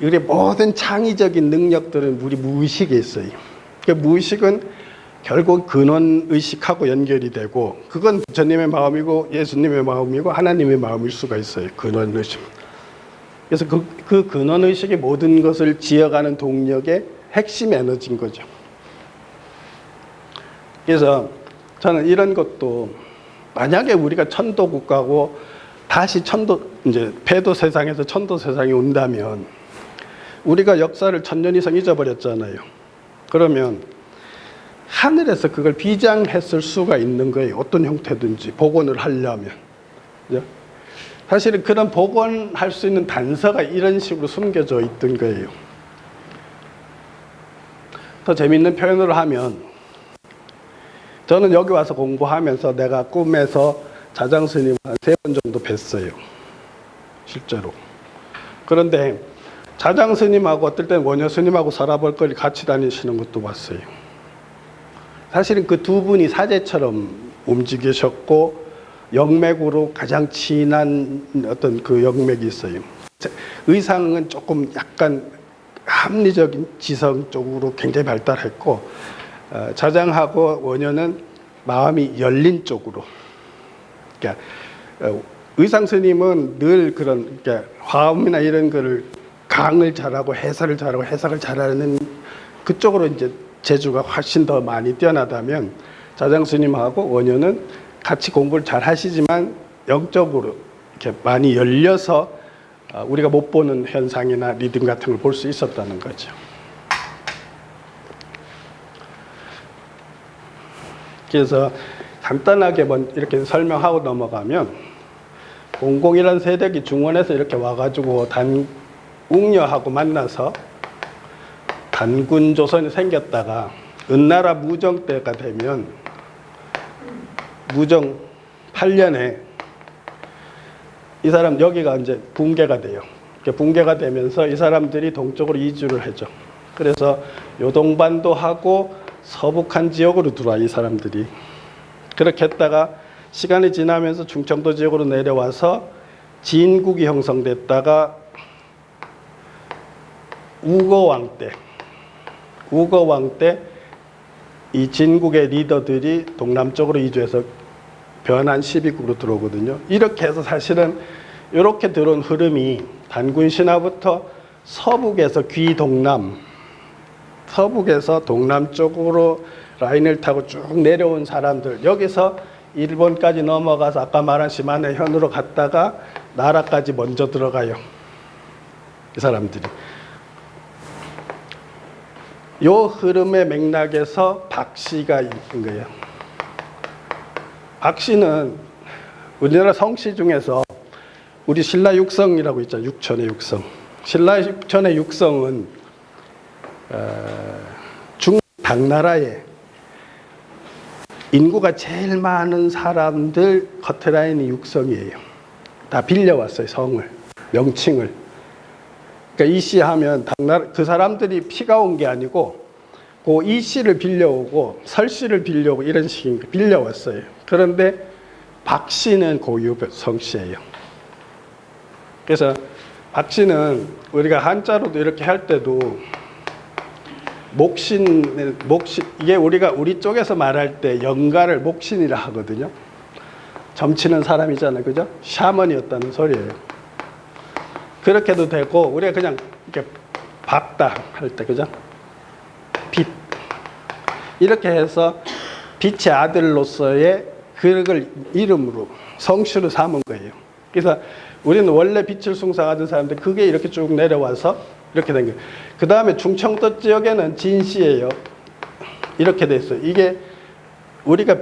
우리 모든 창의적인 능력들은 우리 무의식에 있어요. 그 무의식은 결국 근원의식하고 연결이 되고, 그건 부처님의 마음이고 예수님의 마음이고 하나님의 마음일 수가 있어요. 근원의식. 그래서 그 근원의식의 모든 것을 지어가는 동력의 핵심 에너지인 거죠. 그래서 저는 이런 것도, 만약에 우리가 천도 국가고 다시 이제 폐도 세상에서 천도 세상이 온다면, 우리가 역사를 1000년 이상 잊어버렸잖아요. 그러면 하늘에서 그걸 비장했을 수가 있는 거예요. 어떤 형태든지 복원을 하려면. 그죠? 사실은 그런 복원할 수 있는 단서가 이런 식으로 숨겨져 있던 거예요. 더 재밌는 표현으로 하면, 저는 여기 와서 공부하면서 내가 꿈에서 자장 스님을 한 3번 정도 뵀어요. 실제로. 그런데 자장 스님하고 어떨 때는 원효 스님하고 서라벌거리 같이 다니시는 것도 봤어요. 사실은 그 두 분이 사제처럼 움직이셨고 영맥으로 가장 친한 어떤 그 영맥이 있어요. 의상은 조금 약간 합리적인 지성 쪽으로 굉장히 발달했고, 자장하고 원효는 마음이 열린 쪽으로. 그러니까 의상 스님은 늘 그런, 그러니까 화음이나 이런 거를 강을 잘하고 해설을 잘하고 해석을 잘하는 그쪽으로 이제 재주가 훨씬 더 많이 뛰어나다면, 자장 스님하고 원효는 같이 공부를 잘 하시지만 영적으로 이렇게 많이 열려서 우리가 못 보는 현상이나 리듬 같은 걸 볼 수 있었다는 거죠. 그래서 간단하게 이렇게 설명하고 넘어가면, 공공이라는 세력이 중원에서 이렇게 와가지고 웅녀하고 만나서 단군 조선이 생겼다가 은나라 무정 때가 되면, 무정 8년에 이 사람 여기가 이제 붕괴가 돼요. 붕괴가 되면서 이 사람들이 동쪽으로 이주를 하죠. 그래서 요동반도 하고 서북한 지역으로 들어와, 이 사람들이. 그렇게 했다가 시간이 지나면서 충청도 지역으로 내려와서 진국이 형성됐다가 우거왕 때 이 진국의 리더들이 동남쪽으로 이주해서 변한 12국으로 들어오거든요. 이렇게 해서 사실은 이렇게 들어온 흐름이 단군 신화부터 서북에서 귀동남, 서북에서 동남쪽으로 라인을 타고 쭉 내려온 사람들, 여기서 일본까지 넘어가서 아까 말한 시마네 현으로 갔다가 나라까지 먼저 들어가요. 이 사람들이. 요 흐름의 맥락에서 박씨가 있는 거예요. 박씨는 우리나라 성씨 중에서 우리 신라 육성이라고 있잖아요. 육천의 육성. 신라 육천의 육성은 당나라에 인구가 제일 많은 사람들 커트라인이 육성이에요. 다 빌려왔어요. 성을, 명칭을. 그러니까 이씨 하면 당나라, 그 사람들이 피가 온 게 아니고 그 이씨를 빌려오고 설씨를 빌려오고 이런 식인 거 빌려왔어요. 그런데 박씨는 고유 성씨예요. 그래서 박씨는 우리가 한자로도 이렇게 할 때도 목신, 이게 우리 쪽에서 말할 때 영가를 목신이라 하거든요. 점치는 사람이잖아요. 그죠? 샤먼이었다는 소리예요. 그렇게도 되고, 우리가 그냥 이렇게 박다 할 때, 그죠? 빛. 이렇게 해서 빛의 아들로서의 그걸 이름으로, 성씨로 삼은 거예요. 그래서 우리는 원래 빛을 숭상하던 사람들, 그게 이렇게 쭉 내려와서 이렇게 된 거예요. 그 다음에 충청도 지역에는 진씨예요. 이렇게 돼 있어요. 이게 우리가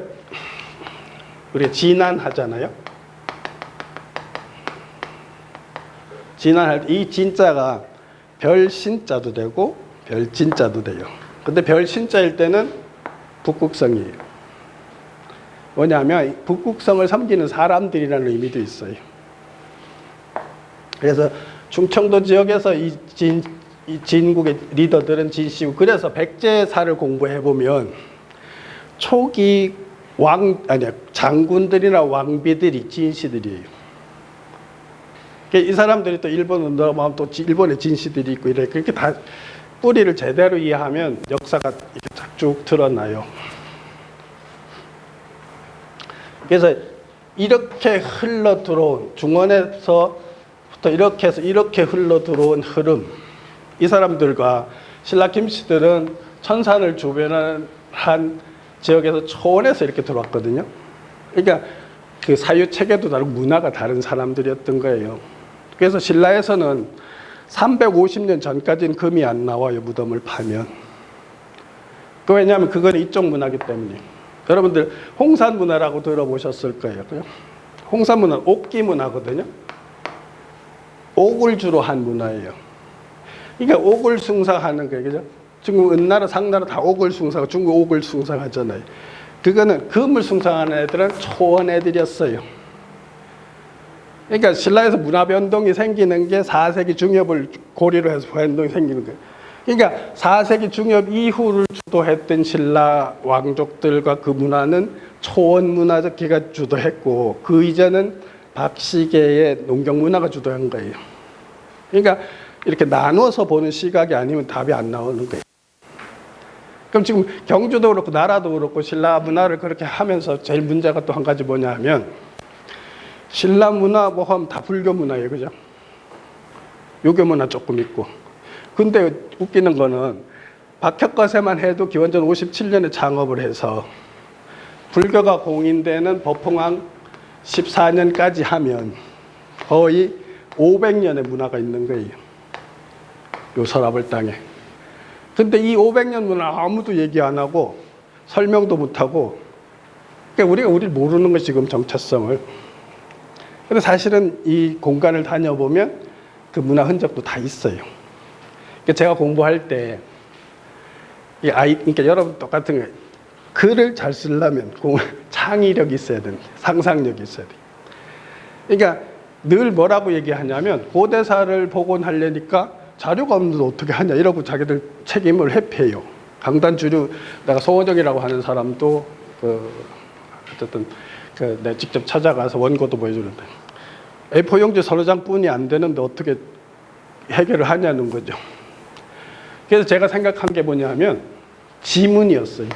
진안하잖아요. 진안할 때 이 진자가 별신자도 되고 별진자도 돼요. 근데 별신자일 때는 북극성이에요. 뭐냐면 북극성을 섬기는 사람들이라는 의미도 있어요. 그래서 충청도 지역에서 이 진국의 리더들은 진씨고, 그래서 백제사를 공부해 보면 초기 장군들이나 왕비들이 진씨들이에요. 이 사람들이 또 일본으로 넘어가면 또 일본의 진씨들이 있고 이래. 그렇게 다 뿌리를 제대로 이해하면 역사가 이렇게 쭉 드러나요. 그래서 이렇게 흘러 들어온, 중원에서부터 이렇게 해서 이렇게 흘러 들어온 흐름, 이 사람들과 신라 김씨들은 천산을 주변한 지역에서 초원에서 이렇게 들어왔거든요. 그러니까 그 사유 체계도 다르고 문화가 다른 사람들이었던 거예요. 그래서 신라에서는 350년 전까지는 금이 안 나와요. 무덤을 파면. 왜냐하면 그건 이쪽 문화이기 때문에. 여러분들 홍산 문화라고 들어보셨을 거예요. 홍산 문화는 옥기 문화거든요. 옥을 주로 한 문화예요. 그러니까 옥을 숭상하는 거예요. 그죠? 중국 은나라, 상나라 다 옥을 숭상, 중국 옥을 숭상하잖아요. 그거는 금을 숭상하는 애들은 초원 애들이었어요. 그러니까 신라에서 문화 변동이 생기는 게 4세기 중엽을 고리로 해서 변동이 생기는 거예요. 그러니까 4세기 중엽 이후를 주도했던 신라 왕족들과 그 문화는 초원 문화적 기가 주도했고, 그 이전은 박시계의 농경 문화가 주도한 거예요. 그러니까 이렇게 나누어서 보는 시각이 아니면 답이 안 나오는 거예요. 그럼 지금 경주도 그렇고 나라도 그렇고 신라 문화를 그렇게 하면서 제일 문제가 또 한 가지 뭐냐 하면, 신라 문화 뭐 하면 다 불교 문화예요. 그죠? 유교 문화 조금 있고. 근데 웃기는 거는 박혁거세만 해도 기원전 57년에 창업을 해서 불교가 공인되는 법흥왕 14년까지 하면 거의 500년의 문화가 있는 거예요. 요 서라벌 땅에. 근데 이 500년 문화 아무도 얘기 안 하고 설명도 못 하고, 그러니까 우리를 모르는 거 지금 정체성을. 근데 사실은 이 공간을 다녀보면 그 문화 흔적도 다 있어요. 그러니까 제가 공부할 때 그러니까 여러분 똑같은 거예요. 글을 잘 쓰려면 창의력이 있어야 되는데, 상상력이 있어야 돼요. 그러니까 늘 뭐라고 얘기하냐면, 고대사를 복원하려니까 자료가 없는데 어떻게 하냐 이러고 자기들 책임을 회피해요. 강단주류, 내가 송호정이라고 하는 사람도 어쨌든 내가 직접 찾아가서 원고도 보여주는데, A4 용지 서너 장뿐이 안 되는데 어떻게 해결을 하냐는 거죠. 그래서 제가 생각한 게 뭐냐면 지문이었어요.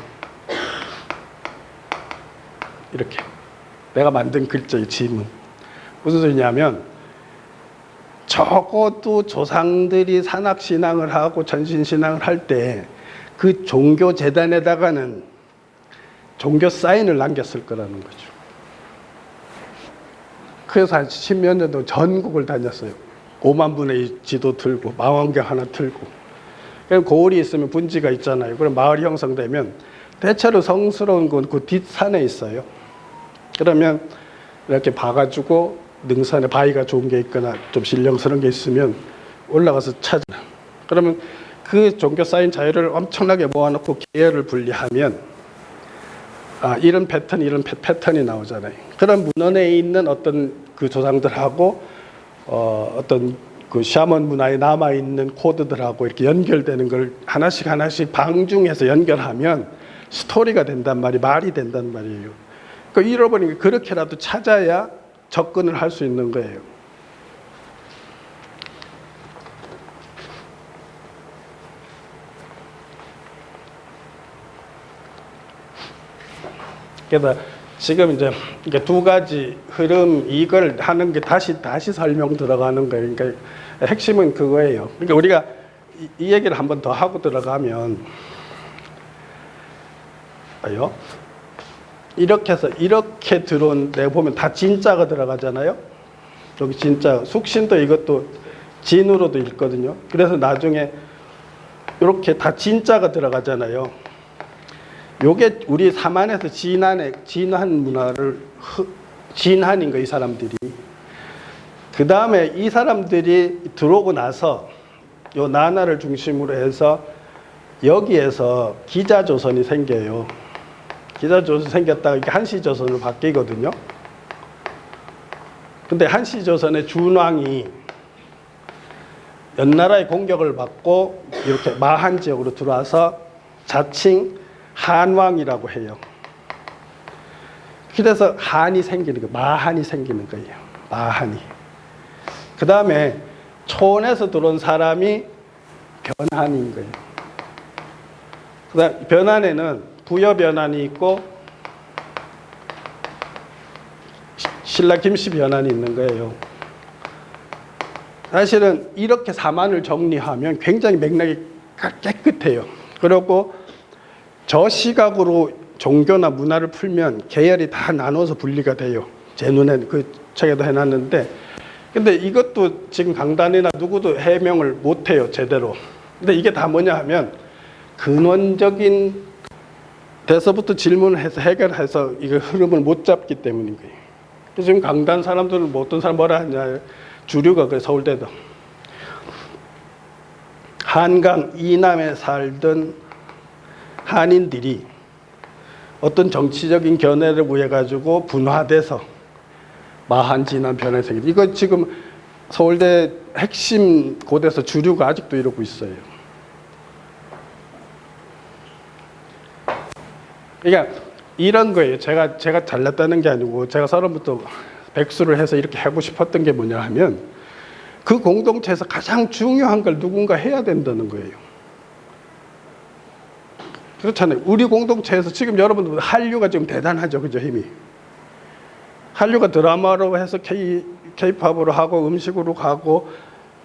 이렇게 내가 만든 글자의 지문. 무슨 소리냐면, 적어도 조상들이 산악신앙을 하고 전신신앙을 할 때 그 종교 재단에다가는 종교 사인을 남겼을 거라는 거죠. 그래서 한 10몇 년 동안 전국을 다녔어요. 5만 분의 지도 들고 망원경 하나 들고. 그럼 고을이 있으면 분지가 있잖아요. 그럼 마을이 형성되면 대체로 성스러운 건 그 뒷산에 있어요. 그러면 이렇게 봐가지고 능선에 바위가 좋은 게 있거나 좀 신령스러운 게 있으면 올라가서 찾아. 그러면 그 종교 사인 자료를 엄청나게 모아놓고 계열을 분리하면 이런 패턴, 이런 패턴이 나오잖아요. 그런 문헌에 있는 어떤 그 조상들하고 어떤 그 샤먼 문화에 남아있는 코드들하고 이렇게 연결되는 걸 하나씩 방중해서 연결하면 스토리가 된단 말이, 말이 된단 말이에요. 그러니까 잃어버린 게 그렇게라도 찾아야 접근을 할 수 있는 거예요. 그래서 지금 이제 두 가지 흐름, 이걸 하는 게 다시 설명 들어가는 거예요. 그러니까 핵심은 그거예요. 그러니까 우리가 이 얘기를 한 번 더 하고 들어가면, 이렇게 해서 이렇게 들어온 내 보면 다 진자가 들어가잖아요. 여기 진자, 숙신도 이것도 진으로도 읽거든요. 그래서 나중에 이렇게 다 진자가 들어가잖아요. 요게 우리 삼한에서 진한 문화를 진한인 거, 이 사람들이. 그 다음에 이 사람들이 들어오고 나서 요 나나를 중심으로 해서 여기에서 기자조선이 생겨요. 기자조선이 생겼다가 이게 한시조선으로 바뀌거든요. 근데 한시조선의 준왕이 연나라의 공격을 받고 이렇게 마한 지역으로 들어와서 자칭 한왕이라고 해요. 그래서 한이 생기는 거예요. 마한이 생기는 거예요. 마한이. 그 다음에 초원에서 들어온 사람이 변한인 거예요. 그 다음 변한에는 부여 변한이 있고 신라 김씨 변한이 있는 거예요. 사실은 이렇게 사만을 정리하면 굉장히 맥락이 깨끗해요. 그리고 저 시각으로 종교나 문화를 풀면 계열이 다 나눠서 분리가 돼요. 제 눈에 그 책에도 해놨는데, 근데 이것도 지금 강단이나 누구도 해명을 못해요, 제대로. 근데 이게 다 뭐냐 하면 근원적인 데서부터 질문을 해서 해결해서 이거 흐름을 못 잡기 때문인 거예요. 그래서 지금 강단 사람들은 뭐 어떤 사람 뭐라 하냐, 주류가 그 서울대도 한강 이남에 살던 한인들이 어떤 정치적인 견해를 구해 가지고 분화돼서 마한 진한 변화가 생겼다. 이거 지금 서울대 핵심 고대에서 주류가 아직도 이러고 있어요. 그러니까 이런 거예요. 제가 잘났다는 게 아니고 제가 서른부터 백수를 해서 이렇게 하고 싶었던 게 뭐냐 하면 그 공동체에서 가장 중요한 걸 누군가 해야 된다는 거예요. 그렇잖아요. 우리 공동체에서 지금 여러분들 한류가 지금 대단하죠. 그죠? 힘이. 한류가 드라마로 해서 K-팝으로 하고 음식으로 가고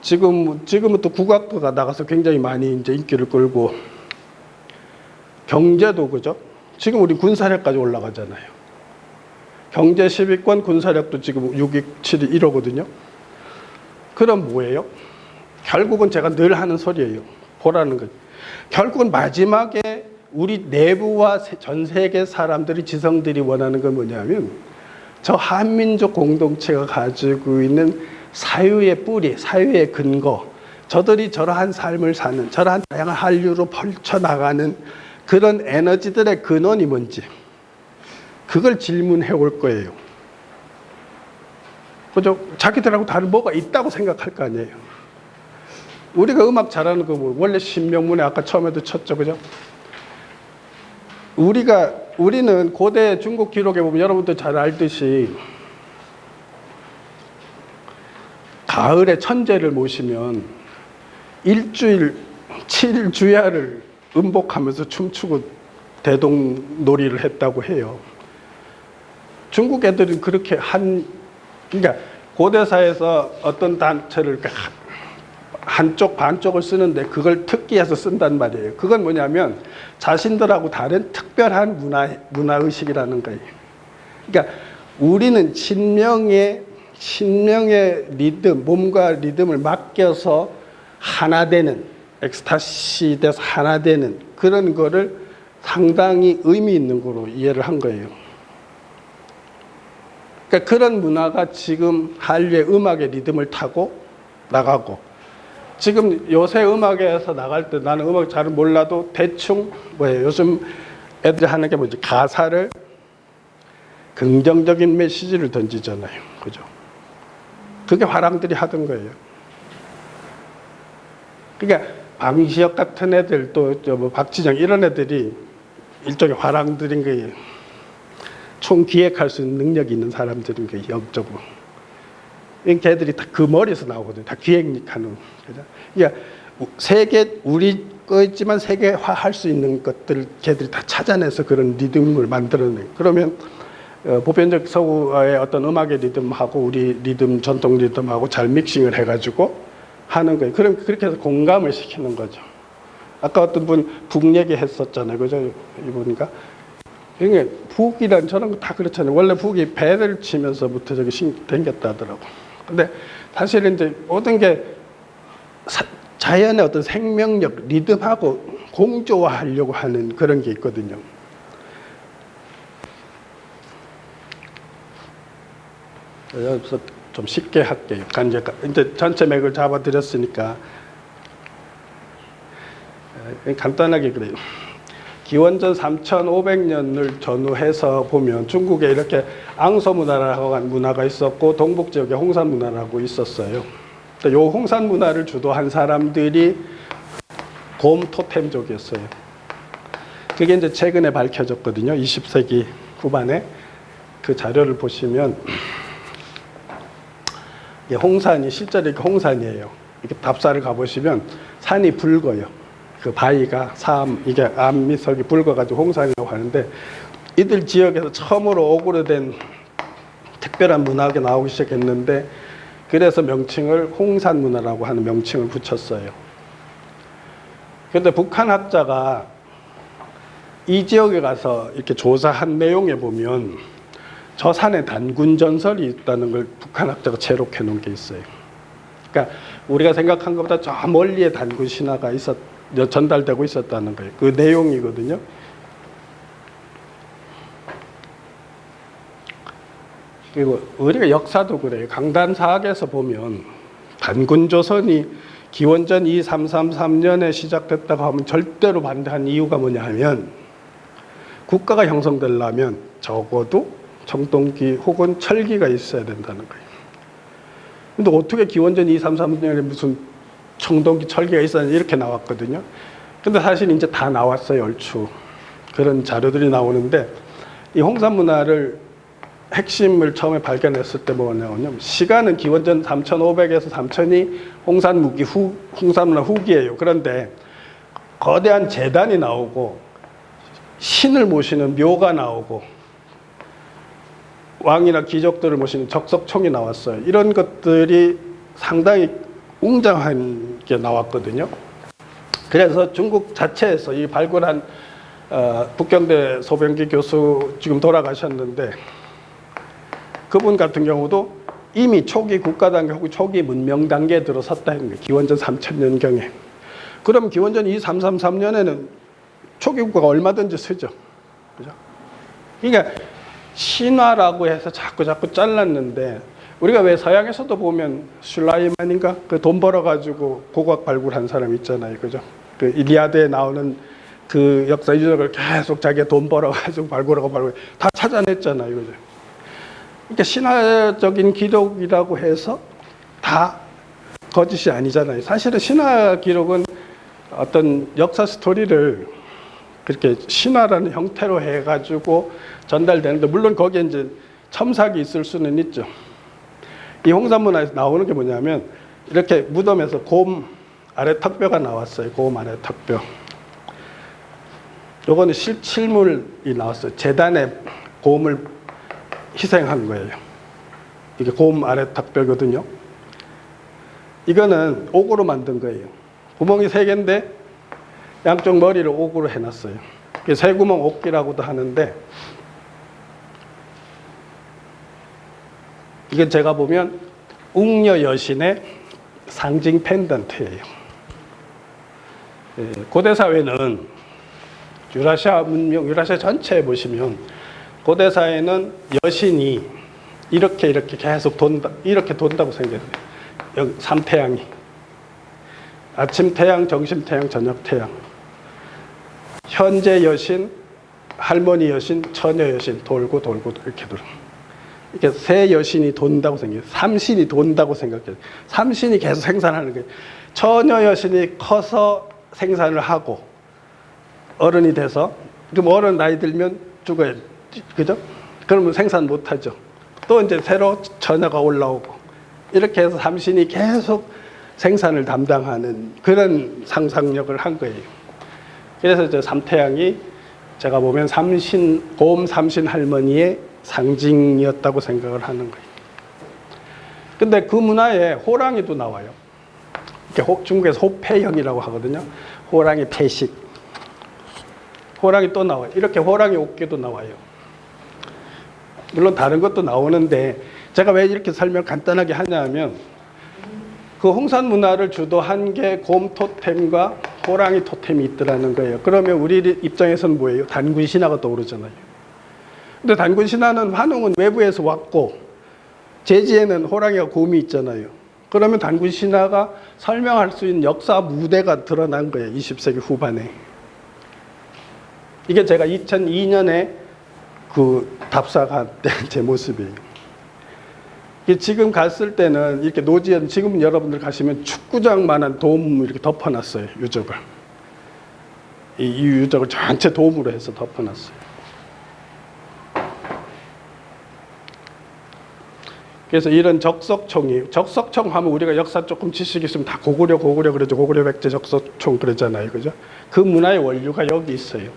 지금은 또 국악도가 나가서 굉장히 많이 이제 인기를 끌고 경제도 그죠? 지금 우리 군사력까지 올라가잖아요. 경제 10위권 군사력도 지금 6위, 7위 이러거든요. 그럼 뭐예요? 결국은 제가 늘 하는 소리예요. 보라는 거죠. 결국은 마지막에 우리 내부와 전 세계 사람들이 지성들이 원하는 건 뭐냐면 저 한민족 공동체가 가지고 있는 사유의 뿌리, 사유의 근거, 저들이 저러한 삶을 사는, 저러한 다양한 한류로 펼쳐나가는 그런 에너지들의 근원이 뭔지 그걸 질문해 올 거예요. 그죠? 자기들하고 다른 뭐가 있다고 생각할 거 아니에요. 우리가 음악 잘하는 거 뭐 원래 신명문에 아까 처음에도 쳤죠, 그죠? 우리는 고대 중국 기록에 보면 여러분도 잘 알듯이 가을에 천재를 모시면 일주일 7일 주야를 음복하면서 춤추고 대동놀이를 했다고 해요. 중국 애들은 그렇게 그러니까 고대사에서 어떤 단체를 한쪽 반쪽을 쓰는데 그걸 특기해서 쓴단 말이에요. 그건 뭐냐면 자신들하고 다른 특별한 문화의식이라는 거예요. 그러니까 우리는 신명의 리듬, 몸과 리듬을 맡겨서 하나 되는, 엑스타시 돼서 하나 되는 그런 거를 상당히 의미 있는 거로 이해를 한 거예요. 그러니까 그런 문화가 지금 한류의 음악의 리듬을 타고 나가고 지금 요새 음악에서 나갈 때 나는 음악 잘 몰라도 대충 요즘 애들이 하는 게 뭐지? 가사를 긍정적인 메시지를 던지잖아요. 그죠? 그게 화랑들이 하던 거예요. 그러니까 방시혁 같은 애들 또 뭐 박진영 이런 애들이 일종의 화랑들인 거예요. 총 기획할 수 있는 능력이 있는 사람들인 거예요. 영적으로. 걔들이 다 그 머리에서 나오거든요. 다 기획하는. 그러니까 세계 우리 거있지만 세계화할 수 있는 것들 걔들이 다 찾아내서 그런 리듬을 만들어내. 그러면 보편적 서구의 어떤 음악의 리듬하고 우리 리듬 전통 리듬하고 잘 믹싱을 해가지고 하는 거예요. 그럼 그렇게 해서 공감을 시키는 거죠. 아까 어떤 분 북 얘기했었잖아요. 그죠? 이분이가. 그러니까 북이란 저런 거 다 그렇잖아요. 원래 북이 배를 치면서부터 저기 생겼다 하더라고. 근데 사실은 이제 모든 게 자연의 어떤 생명력, 리듬하고 공조화하려고 하는 그런 게 있거든요. 여기서 좀 쉽게 할게요. 이제 전체 맥을 잡아드렸으니까 간단하게 그래요. 기원전 3,500년을 전후해서 보면 중국에 이렇게 앙소 문화라고 하는 문화가 있었고 동북 지역에 홍산 문화라고 있었어요. 이 홍산 문화를 주도한 사람들이 곰 토템족이었어요. 그게 이제 최근에 밝혀졌거든요. 20세기 후반에 그 자료를 보시면 홍산이 실제로 이렇게 홍산이에요. 이렇게 답사를 가보시면 산이 붉어요. 그 바위가 이게 암미석이 붉어가지고 홍산이라고 하는데 이들 지역에서 처음으로 오그려된 특별한 문화가 나오기 시작했는데 그래서 명칭을 홍산 문화라고 하는 명칭을 붙였어요. 그런데 북한 학자가 이 지역에 가서 이렇게 조사한 내용에 보면 저 산에 단군 전설이 있다는 걸 북한 학자가 제록해 놓은 게 있어요. 그러니까 우리가 생각한 것보다 저 멀리에 단군 신화가 전달되고 있었다는 거예요. 그 내용이거든요. 그리고 우리가 역사도 그래요. 강단사학에서 보면 단군조선이 기원전 2333년에 시작됐다고 하면 절대로 반대한 이유가 뭐냐 하면 국가가 형성되려면 적어도 청동기 혹은 철기가 있어야 된다는 거예요. 근데 어떻게 기원전 2333년에 무슨 청동기 철기가 있었는지 이렇게 나왔거든요. 근데 사실 이제 다 나왔어요. 얼추 그런 자료들이 나오는데 이 홍산 문화를 핵심을 처음에 발견했을 때 뭐냐면 시간은 기원전 3500에서 3000이 홍산 문화 후기예요. 그런데 거대한 제단이 나오고 신을 모시는 묘가 나오고 왕이나 귀족들을 모시는 적석총이 나왔어요. 이런 것들이 상당히 웅장한 게 나왔거든요. 그래서 중국 자체에서 이 발굴한 북경대 소병기 교수 지금 돌아가셨는데 그분 같은 경우도 이미 초기 국가 단계 혹은 초기 문명 단계에 들어섰다 했는 거예요. 기원전 3000년경에. 그럼 기원전 2333년에는 초기 국가가 얼마든지 쓰죠. 그죠? 그러니까 신화라고 해서 자꾸 잘랐는데 우리가 왜 서양에서도 보면 슐라이만인가 그 돈 벌어가지고 고고학 발굴한 사람 있잖아요. 그죠? 그 일리아드에 나오는 그 역사 유적을 계속 자기가 돈 벌어가지고 발굴하고 다 찾아냈잖아요. 그죠? 그러니까 신화적인 기록이라고 해서 다 거짓이 아니잖아요. 사실은 신화 기록은 어떤 역사 스토리를 그렇게 신화라는 형태로 해가지고 전달되는데 물론 거기에 이제 첨삭이 있을 수는 있죠. 이 홍산문화에서 나오는 게 뭐냐면 이렇게 무덤에서 곰 아래 턱뼈가 나왔어요. 곰 아래 턱뼈. 요거는 실물이 나왔어요. 제단에 곰을 희생한 거예요. 이게 곰 아래 턱뼈거든요. 이거는 옥으로 만든 거예요. 구멍이 3개인데 양쪽 머리를 옥으로 해놨어요. 세구멍 옥기라고도 하는데 이건 제가 보면 웅녀 여신의 상징 펜던트예요. 고대 사회는 유라시아 문명, 유라시아 전체에 보시면 고대 사회는 여신이 이렇게 계속 돈다, 이렇게 돈다고 생각해요. 여기 3태양이 아침 태양, 점심 태양, 저녁 태양. 현재 여신, 할머니 여신, 처녀 여신 돌고 이렇게 돌아. 이렇게 세 여신이 돈다고 생각해요. 삼신이 돈다고 생각해요. 삼신이 계속 생산하는 거예요. 처녀 여신이 커서 생산을 하고 어른이 돼서 그럼 어른 나이 들면 죽어요. 그죠? 그러면 생산 못 하죠. 또 이제 새로 처녀가 올라오고 이렇게 해서 삼신이 계속 생산을 담당하는 그런 상상력을 한 거예요. 그래서 저 삼태양이 제가 보면 곰 삼신 할머니의 상징이었다고 생각을 하는 거예요. 근데 그 문화에 호랑이도 나와요. 중국에서 호패형이라고 하거든요. 호랑이 패식. 호랑이 또 나와요. 이렇게 호랑이 옥기도 나와요. 물론 다른 것도 나오는데 제가 왜 이렇게 설명 간단하게 하냐면 그 홍산 문화를 주도한 게 곰 토템과 호랑이 토템이 있더라는 거예요. 그러면 우리 입장에서는 뭐예요? 단군 신화가 떠오르잖아요. 근데 단군 신화는 환웅은 외부에서 왔고 제지에는 호랑이와 곰이 있잖아요. 그러면 단군 신화가 설명할 수 있는 역사 무대가 드러난 거예요. 20세기 후반에. 이게 제가 2002년에 그 답사가 된 제 모습이에요. 지금 갔을 때는 이렇게 노지연, 지금 여러분들 가시면 축구장만한 돔 이렇게 덮어놨어요. 유적을. 이 유적을 전체 돔으로 해서 덮어놨어요. 그래서 이런 적석총 하면 우리가 역사 조금 지식이 있으면 다 고구려 그러죠. 고구려 백제 적석총 그러잖아요. 그죠? 그 문화의 원류가 여기 있어요.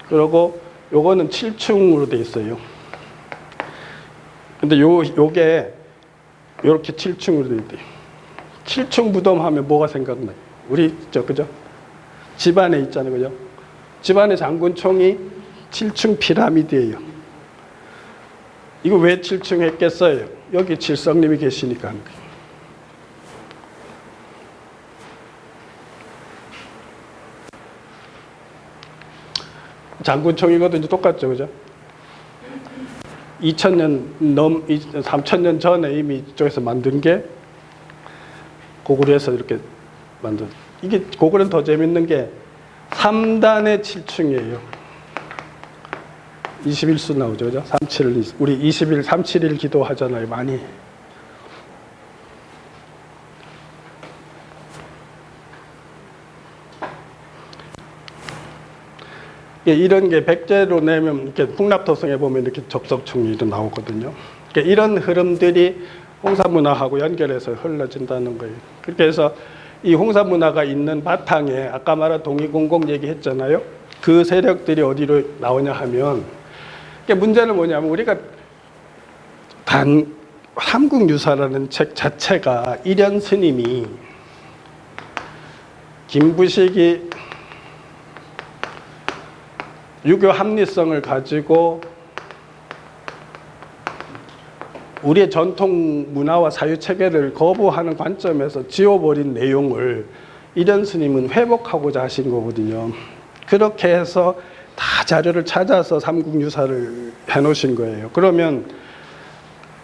그리고 요거는 7층으로 돼 있어요. 근데 요게 요렇게 7층으로 돼 있대요. 7층 무덤 하면 뭐가 생각나요? 우리 그죠? 집안에 있잖아요. 그죠? 집안의 장군총이 7층 피라미드예요. 이거 왜 7층 했겠어요? 여기 칠성님이 계시니까 하는 거예요. 장군총이거든요. 똑같죠. 그죠? 2000년 3000년 전에 이미 이쪽에서 만든 게 고구려에서 이렇게 만든. 이게 고구려는 더 재밌는 게 3단의 7층이에요. 21수 나오죠, 그죠? 371. 우리 20일 371 기도하잖아요, 많이. 이런 게 백제로 내면 이렇게 풍납토성에 보면 이렇게 적석충이 나오거든요. 그러니까 이런 흐름들이 홍사문화하고 연결해서 흘러진다는 거예요. 그렇게 해서 이 홍사문화가 있는 바탕에 아까 말한 동의공공 얘기했잖아요. 그 세력들이 어디로 나오냐 하면, 그러니까 문제는 뭐냐면 우리가 삼국유사라는 책 자체가 일현 스님이 김부식이 유교 합리성을 가지고 우리의 전통 문화와 사유 체계를 거부하는 관점에서 지워버린 내용을 일현 스님은 회복하고자 하신 거거든요. 그렇게 해서 다 자료를 찾아서 삼국유사를 해놓으신 거예요. 그러면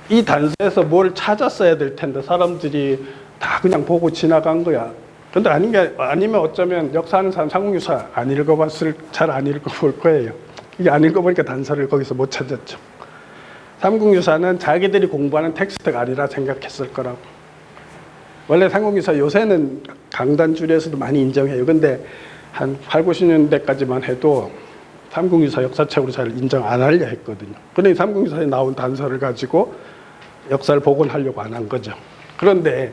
이 단서에서 뭘 찾았어야 될 텐데 사람들이 다 그냥 보고 지나간 거야. 근데 아니면 어쩌면 역사하는 사람 삼국유사 안 읽어봤을, 잘 안 읽어볼 거예요. 이게 안 읽어보니까 단서를 거기서 못 찾았죠. 삼국유사는 자기들이 공부하는 텍스트가 아니라 생각했을 거라고. 원래 삼국유사 요새는 강단줄에서도 많이 인정해요. 근데 한 8, 90년대까지만 해도 삼국유사 역사책으로 잘 인정 안 하려 했거든요. 그런데 삼국유사에 나온 단서를 가지고 역사를 복원하려고 안 한 거죠. 그런데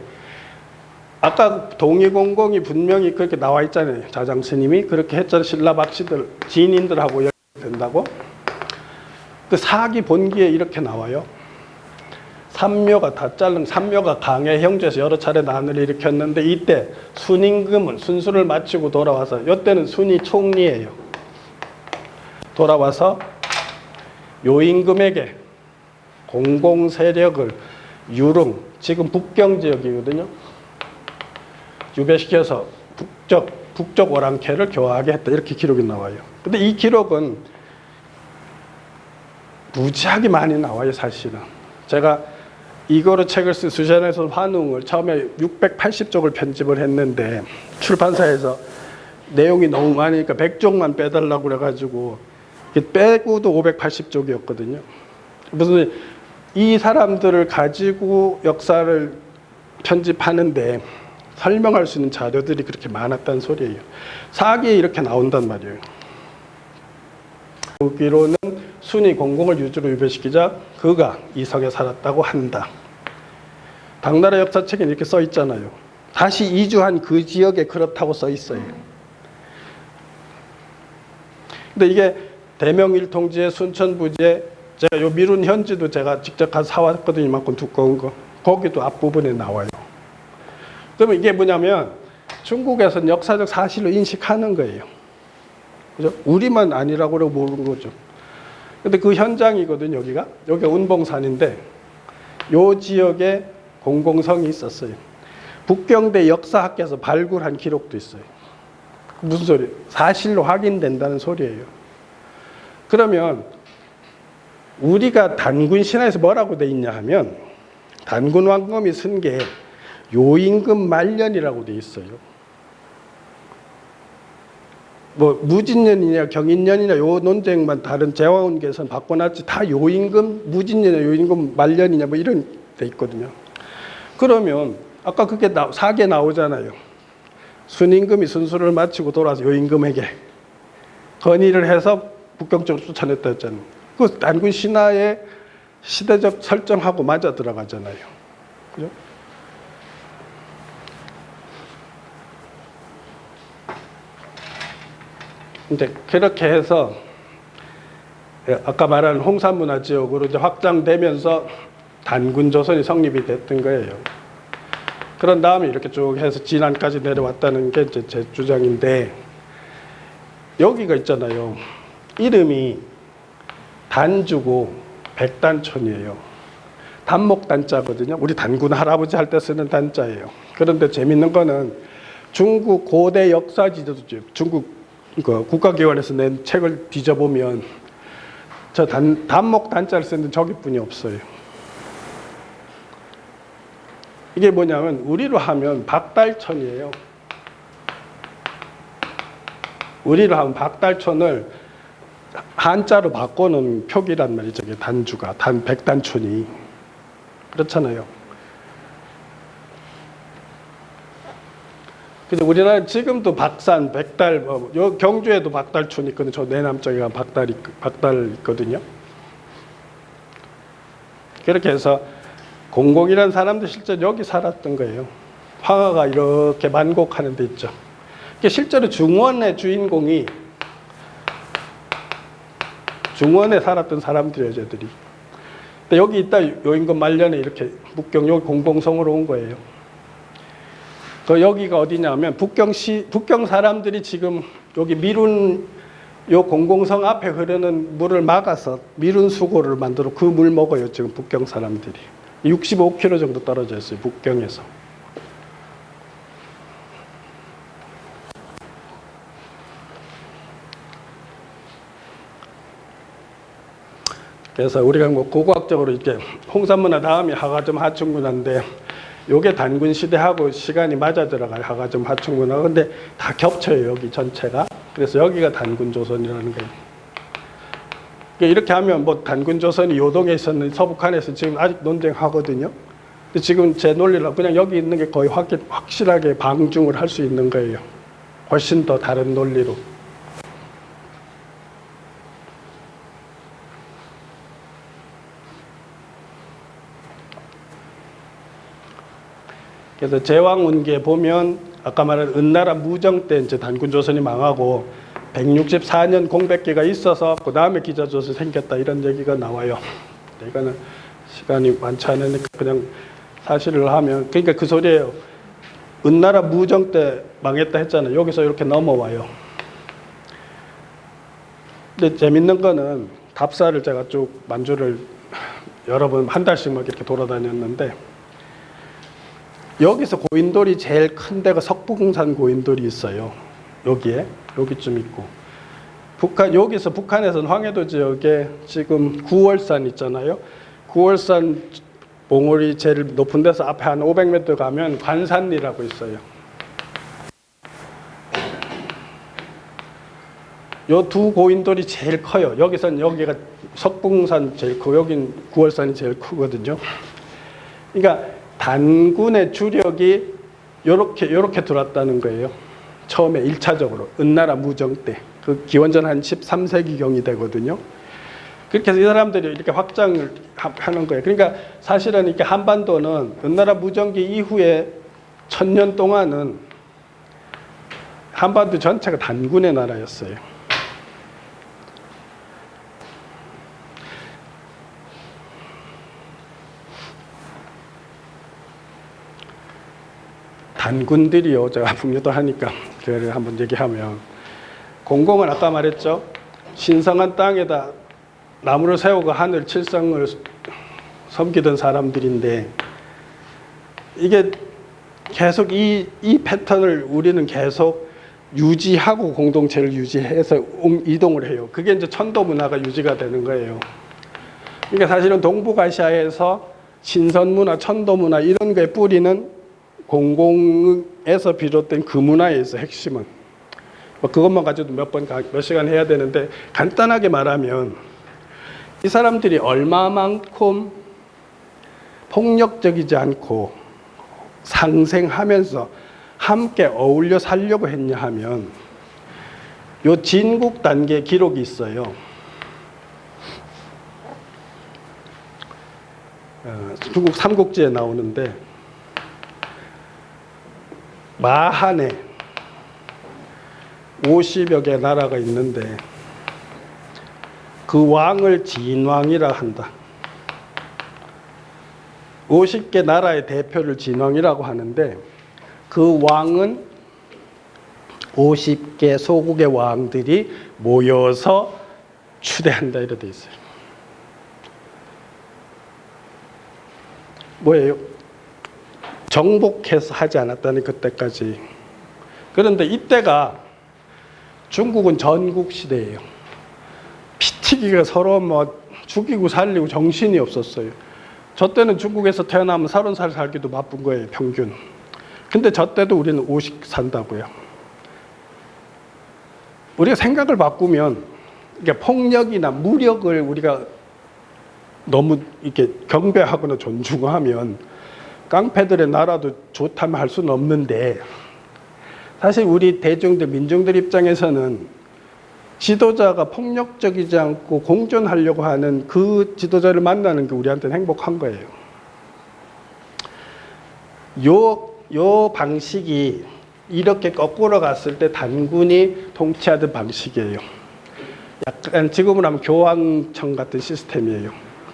아까 동의공공이 분명히 그렇게 나와 있잖아요. 자장스님이 그렇게 했잖아요. 신라박씨들, 지인인들하고 연결된다고. 그 사기 본기에 이렇게 나와요. 삼묘가 다 자른, 삼묘가 강의 형제에서 여러 차례 난을 일으켰는데 이때 순임금은 순수를 마치고 돌아와서, 이때는 순이 총리예요. 돌아와서 요임금에게 공공 세력을 유릉, 지금 북경 지역이거든요. 유배시켜서 북쪽 오랑캐를 교화하게 했다. 이렇게 기록이 나와요. 근데 이 기록은 무지하게 많이 나와요, 사실은. 제가 이거로 책을 쓴 수잔에서 환웅을 처음에 680쪽을 편집을 했는데 출판사에서 내용이 너무 많으니까 100쪽만 빼달라고 그래가지고 빼고도 580쪽이었거든요. 무슨 이 사람들을 가지고 역사를 편집하는데 설명할 수 있는 자료들이 그렇게 많았다는 소리예요. 사기에 이렇게 나온단 말이에요. 보기로는 순이 공공을 유주로 유배시키자 그가 이석에 살았다고 한다. 당나라 역사책에 이렇게 써 있잖아요. 다시 이주한 그 지역에 그렇다고 써 있어요. 근데 이게 대명일통지에 순천부지에 제가 요 미룬 현지도 제가 직접 가서 사왔거든요. 이만큼 두꺼운 거. 거기도 앞부분에 나와요. 그러면 이게 뭐냐면 중국에서는 역사적 사실로 인식하는 거예요. 그죠? 우리만 아니라고 모르는 거죠. 근데 그 현장이거든요, 여기가. 여기가 운봉산인데 요 지역에 공공성이 있었어요. 북경대 역사학계에서 발굴한 기록도 있어요. 무슨 소리? 사실로 확인된다는 소리예요. 그러면 우리가 단군 신화에서 뭐라고 돼 있냐 하면 단군 왕검이 쓴 게 요임금 말년이라고 돼 있어요. 뭐 무진년이냐 경인년이냐 요 논쟁만 다른 제왕원계에서는 바꿔놨지 다 요임금 무진년이냐 요임금 말년이냐 뭐 이런 돼 있거든요. 그러면 아까 그게 사계 나오잖아요. 순임금이 순수를 마치고 돌아와서 요임금에게 건의를 해서 북경 쪽으로 쫓아냈다 했잖아요. 그 단군 신화의 시대적 설정하고 맞아 들어가잖아요. 그죠? 이제 그렇게 해서 아까 말한 홍산문화 지역으로 이제 확장되면서 단군 조선이 성립이 됐던 거예요. 그런 다음에 이렇게 쭉 해서 진안까지 내려왔다는 게 이제 제 주장인데 여기가 있잖아요. 이름이 단주고 백단촌이에요. 단목단자거든요. 우리 단군 할아버지 할 때 쓰는 단자예요. 그런데 재밌는 거는 중국 고대 역사 지도집 중국 국가기관에서 낸 책을 뒤져보면 저 단목 단자를 쓰는 저기뿐이 없어요. 이게 뭐냐면 우리로 하면 박달천이에요. 우리로 하면 박달천을 한자로 바꿔놓은 표기란 말이죠. 이게 단주가 백단촌이 그렇잖아요. 그래서 우리나라 지금도 박산, 백달, 경주에도 박달촌 있거든요. 저 내남쪽에 박달 있거든요. 그렇게 해서 공공이라는 사람도 실제 여기 살았던 거예요. 황하가 이렇게 만곡하는 데 있죠. 실제로 중원의 주인공이 중원에 살았던 사람들이에요, 쟤들이. 근데 여기 있다 요인금 말년에 이렇게 북경 여기 공공성으로 온 거예요. 그 여기가 어디냐면 북경 사람들이 지금 여기 미룬 요 공공성 앞에 흐르는 물을 막아서 미룬 수고를 만들어 그 물 먹어요, 지금 북경 사람들이. 65km 정도 떨어져 있어요, 북경에서. 그래서 우리가 뭐 고고학적으로 이렇게 홍산문화 다음이 하가점 하층문화인데 요게 단군 시대하고 시간이 맞아 들어가요. 하가점 하층문화. 근데 다 겹쳐요, 여기 전체가. 그래서 여기가 단군 조선이라는 거예요. 이렇게 하면 뭐 단군 조선이 요동에 있었는 서북한에서 지금 아직 논쟁하거든요. 근데 지금 제 논리로 그냥 여기 있는 게 거의 확실하게 방중을 할 수 있는 거예요. 훨씬 더 다른 논리로. 그래서 제왕운기에 보면 아까 말한 은나라 무정 때 이제 단군조선이 망하고 164년 공백기가 있어서 그 다음에 기자조선이 생겼다 이런 얘기가 나와요. 이거는 시간이 많지 않으니까 그냥 사실을 하면 그러니까 그 소리예요. 은나라 무정 때 망했다 했잖아요. 여기서 이렇게 넘어와요. 근데 재밌는 거는 답사를 제가 쭉 만주를 여러 번 한 달씩 막 이렇게 돌아다녔는데 여기서 고인돌이 제일 큰 데가 석봉산 고인돌이 있어요. 여기에 여기쯤 있고 여기서 북한에서는 황해도 지역에 지금 구월산 있잖아요. 구월산 봉우리 제일 높은 데서 앞에 한 500m 가면 관산리라고 있어요. 요 두 고인돌이 제일 커요. 여기가 석봉산 제일 크고 여긴 구월산이 제일 크거든요. 그러니까 단군의 주력이 요렇게 들어왔다는 거예요. 처음에 1차적으로 은나라 무정 때. 그 기원전 한 13세기경이 되거든요. 그렇게 해서 이 사람들이 이렇게 확장을 하는 거예요. 그러니까 사실은 이렇게 한반도는 은나라 무정기 이후에 1000년 동안은 한반도 전체가 단군의 나라였어요. 단군들이요, 제가 북유도 하니까 그걸 한번 얘기하면 공공은 아까 말했죠. 신성한 땅에다 나무를 세우고 하늘 칠성을 섬기던 사람들인데 이게 계속 이 패턴을 우리는 계속 유지하고 공동체를 유지해서 이동을 해요. 그게 이제 천도 문화가 유지가 되는 거예요. 그러니까 사실은 동북아시아에서 신선 문화, 천도 문화 이런 거에 뿌리는 공공에서 비롯된 그 문화에서 핵심은 그것만 가지고도 몇 시간 해야 되는데 간단하게 말하면 이 사람들이 얼마만큼 폭력적이지 않고 상생하면서 함께 어울려 살려고 했냐 하면 요 진국 단계 기록이 있어요. 중국 삼국지에 나오는데 마한에 50여 개 나라가 있는데 그 왕을 진왕이라 한다. 50개 나라의 대표를 진왕이라고 하는데 그 왕은 50개 소국의 왕들이 모여서 추대한다 이렇게 돼 있어요. 뭐예요? 정복해서 하지 않았다니 그때까지. 그런데 이때가 중국은 전국 시대예요. 시기가 서로 뭐 죽이고 살리고 정신이 없었어요. 저 때는 중국에서 태어나면 30살 살기도 바쁜 거예요, 평균. 근데 저 때도 우리는 50 산다고요. 우리가 생각을 바꾸면, 그러니까 폭력이나 무력을 우리가 너무 이렇게 경배하거나 존중하면 깡패들의 나라도 좋다면 할 수는 없는데, 사실 우리 대중들, 민중들 입장에서는 지도자가 폭력적이지 않고 공존하려고 하는 그 지도자를 만나는 게 우리한테는 행복한 거예요. 요 방식이 이렇게 거꾸로 갔을 때 단군이 통치하던 방식이에요. 약간 지금은 하면 교황청 같은 시스템이에요.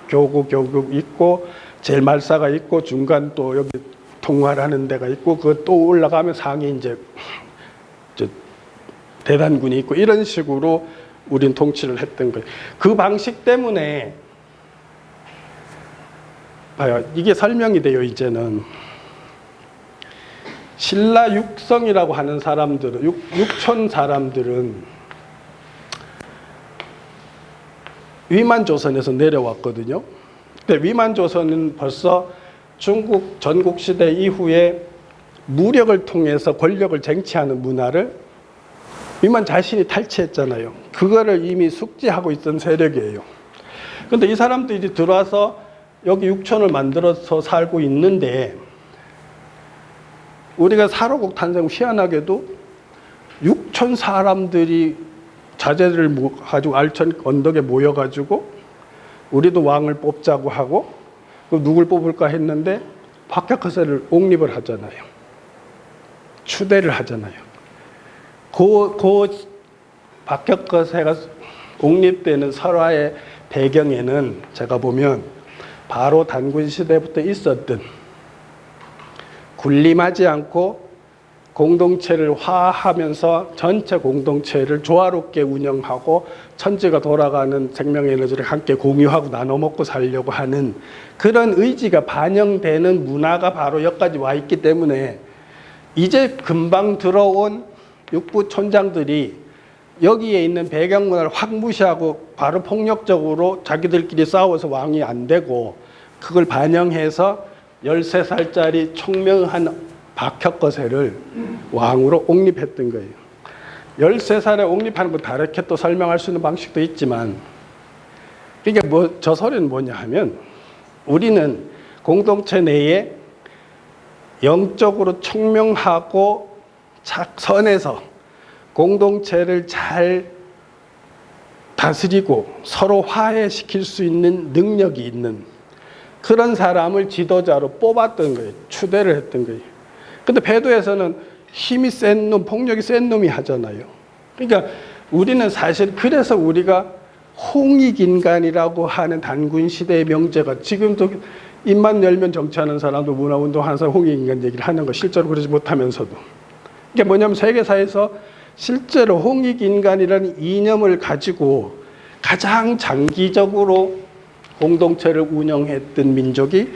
교구, 교육 있고 제일 말사가 있고 중간 또 여기 통화하는 데가 있고 그 또 올라가면 상위 이제 대단군이 있고 이런 식으로 우린 통치를 했던 거예요. 그 방식 때문에 봐요. 이게 설명이 돼요. 이제는 신라 육성이라고 하는 사람들은 육촌 사람들은 위만조선에서 내려왔거든요. 근데 위만조선은 벌써 중국 전국시대 이후에 무력을 통해서 권력을 쟁취하는 문화를 위만 자신이 탈취했잖아요. 그거를 이미 숙지하고 있던 세력이에요. 그런데 이 사람들이 들어와서 여기 육촌을 만들어서 살고 있는데, 우리가 사로국 탄생 희한하게도 육촌 사람들이 자제들을 가지고 알천 언덕에 모여가지고 우리도 왕을 뽑자고 하고, 누굴 뽑을까 했는데 박혁거세를 옹립을 하잖아요. 추대를 하잖아요. 그 박혁거세가 옹립되는 설화의 배경에는 제가 보면 바로 단군 시대부터 있었던 군림하지 않고 공동체를 화하면서 전체 공동체를 조화롭게 운영하고 천지가 돌아가는 생명에너지를 함께 공유하고 나눠 먹고 살려고 하는 그런 의지가 반영되는 문화가 바로 여기까지 와 있기 때문에 이제 금방 들어온 육부 촌장들이 여기에 있는 배경문화를 확 무시하고 바로 폭력적으로 자기들끼리 싸워서 왕이 안 되고, 그걸 반영해서 13살짜리 총명한 박혁거세를 왕으로 옹립했던 거예요. 13살에 옹립하는 거 다르게 또 설명할 수 있는 방식도 있지만, 그러니까 저 소리는 뭐냐 하면, 우리는 공동체 내에 영적으로 총명하고 선에서 공동체를 잘 다스리고 서로 화해시킬 수 있는 능력이 있는 그런 사람을 지도자로 뽑았던 거예요. 추대를 했던 거예요. 근데 배도에서는 힘이 센 놈, 폭력이 센 놈이 하잖아요. 그러니까 우리는 사실 그래서 우리가 홍익인간이라고 하는 단군 시대의 명제가 지금도 입만 열면 정치하는 사람도 문화운동하는 사람 홍익인간 얘기를 하는 거, 실제로 그러지 못하면서도. 이게 뭐냐면 세계사에서 실제로 홍익인간이라는 이념을 가지고 가장 장기적으로 공동체를 운영했던 민족이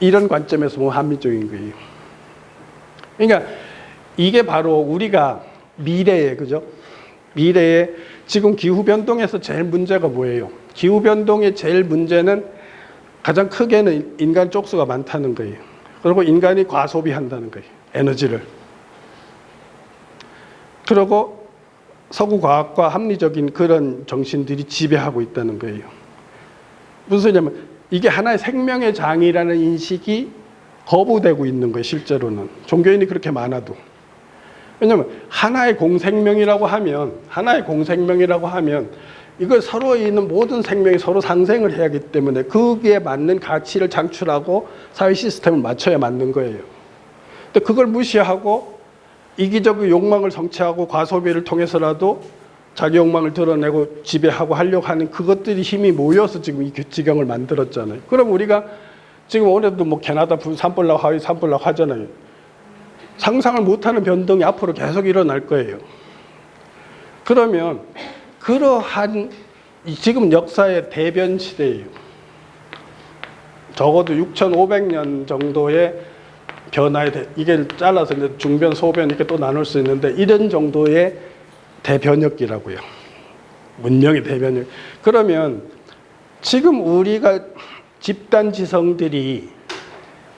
이런 관점에서 보면 한민족인 거예요. 그러니까 이게 바로 우리가 미래에, 그죠? 미래에 지금 기후변동에서 제일 문제가 뭐예요? 기후변동의 제일 문제는 가장 크게는 인간 쪽수가 많다는 거예요. 그리고 인간이 과소비한다는 거예요. 에너지를. 그리고 서구 과학과 합리적인 그런 정신들이 지배하고 있다는 거예요. 무슨 소리냐면 이게 하나의 생명의 장이라는 인식이 거부되고 있는 거예요. 실제로는. 종교인이 그렇게 많아도. 왜냐하면 하나의 공생명이라고 하면 이걸 서로에 있는 모든 생명이 서로 상생을 해야 하기 때문에 거기에 맞는 가치를 창출하고 사회 시스템을 맞춰야 맞는 거예요. 근데 그걸 무시하고 이기적인 욕망을 성취하고 과소비를 통해서라도 자기 욕망을 드러내고 지배하고 하려고 하는 그것들이 힘이 모여서 지금 이 지경을 만들었잖아요. 그럼 우리가 지금 올해도 뭐 캐나다 산불나고 하와이 산불나고 하잖아요. 상상을 못하는 변동이 앞으로 계속 일어날 거예요. 그러면 그러한 지금 역사의 대변 시대예요. 적어도 6,500년 정도의 변화에 이게 잘라서 이제 중변, 소변 이렇게 또 나눌 수 있는데 이런 정도의 대변혁기라고요. 문명의 대변인. 그러면 지금 우리가 집단 지성들이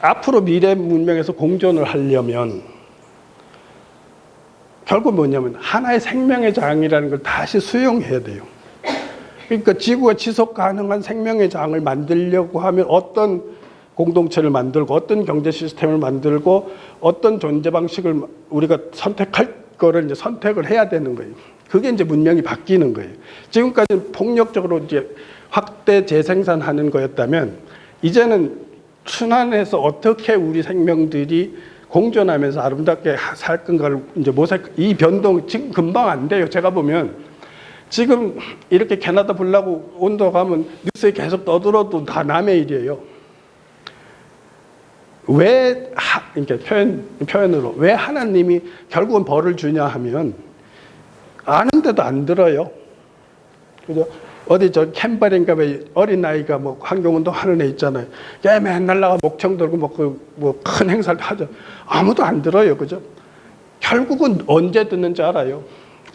앞으로 미래 문명에서 공존을 하려면 결국 뭐냐면 하나의 생명의 장이라는 걸 다시 수용해야 돼요. 그러니까 지구가 지속 가능한 생명의 장을 만들려고 하면 어떤 공동체를 만들고 어떤 경제 시스템을 만들고 어떤 존재 방식을 우리가 선택할 거를 이제 선택을 해야 되는 거예요. 그게 이제 문명이 바뀌는 거예요. 지금까지는 폭력적으로 이제 확대 재생산하는 거였다면 이제는 순환해서 어떻게 우리 생명들이 공존하면서 아름답게 살 건가를 이제 모색, 이 변동 지금 금방 안 돼요. 제가 보면 지금 이렇게 캐나다 불나고 온도 가면 뉴스에 계속 떠들어도 다 남의 일이에요. 그러니까 표현으로 왜 하나님이 결국은 벌을 주냐 하면 아는데도 안 들어요. 그죠? 어디 저 캔버린가 어린아이가 뭐 환경운동 하는 애 있잖아요. 걔 맨날 나가 목청 들고 뭐 큰 행사를 하죠. 아무도 안 들어요. 그죠? 결국은 언제 듣는지 알아요.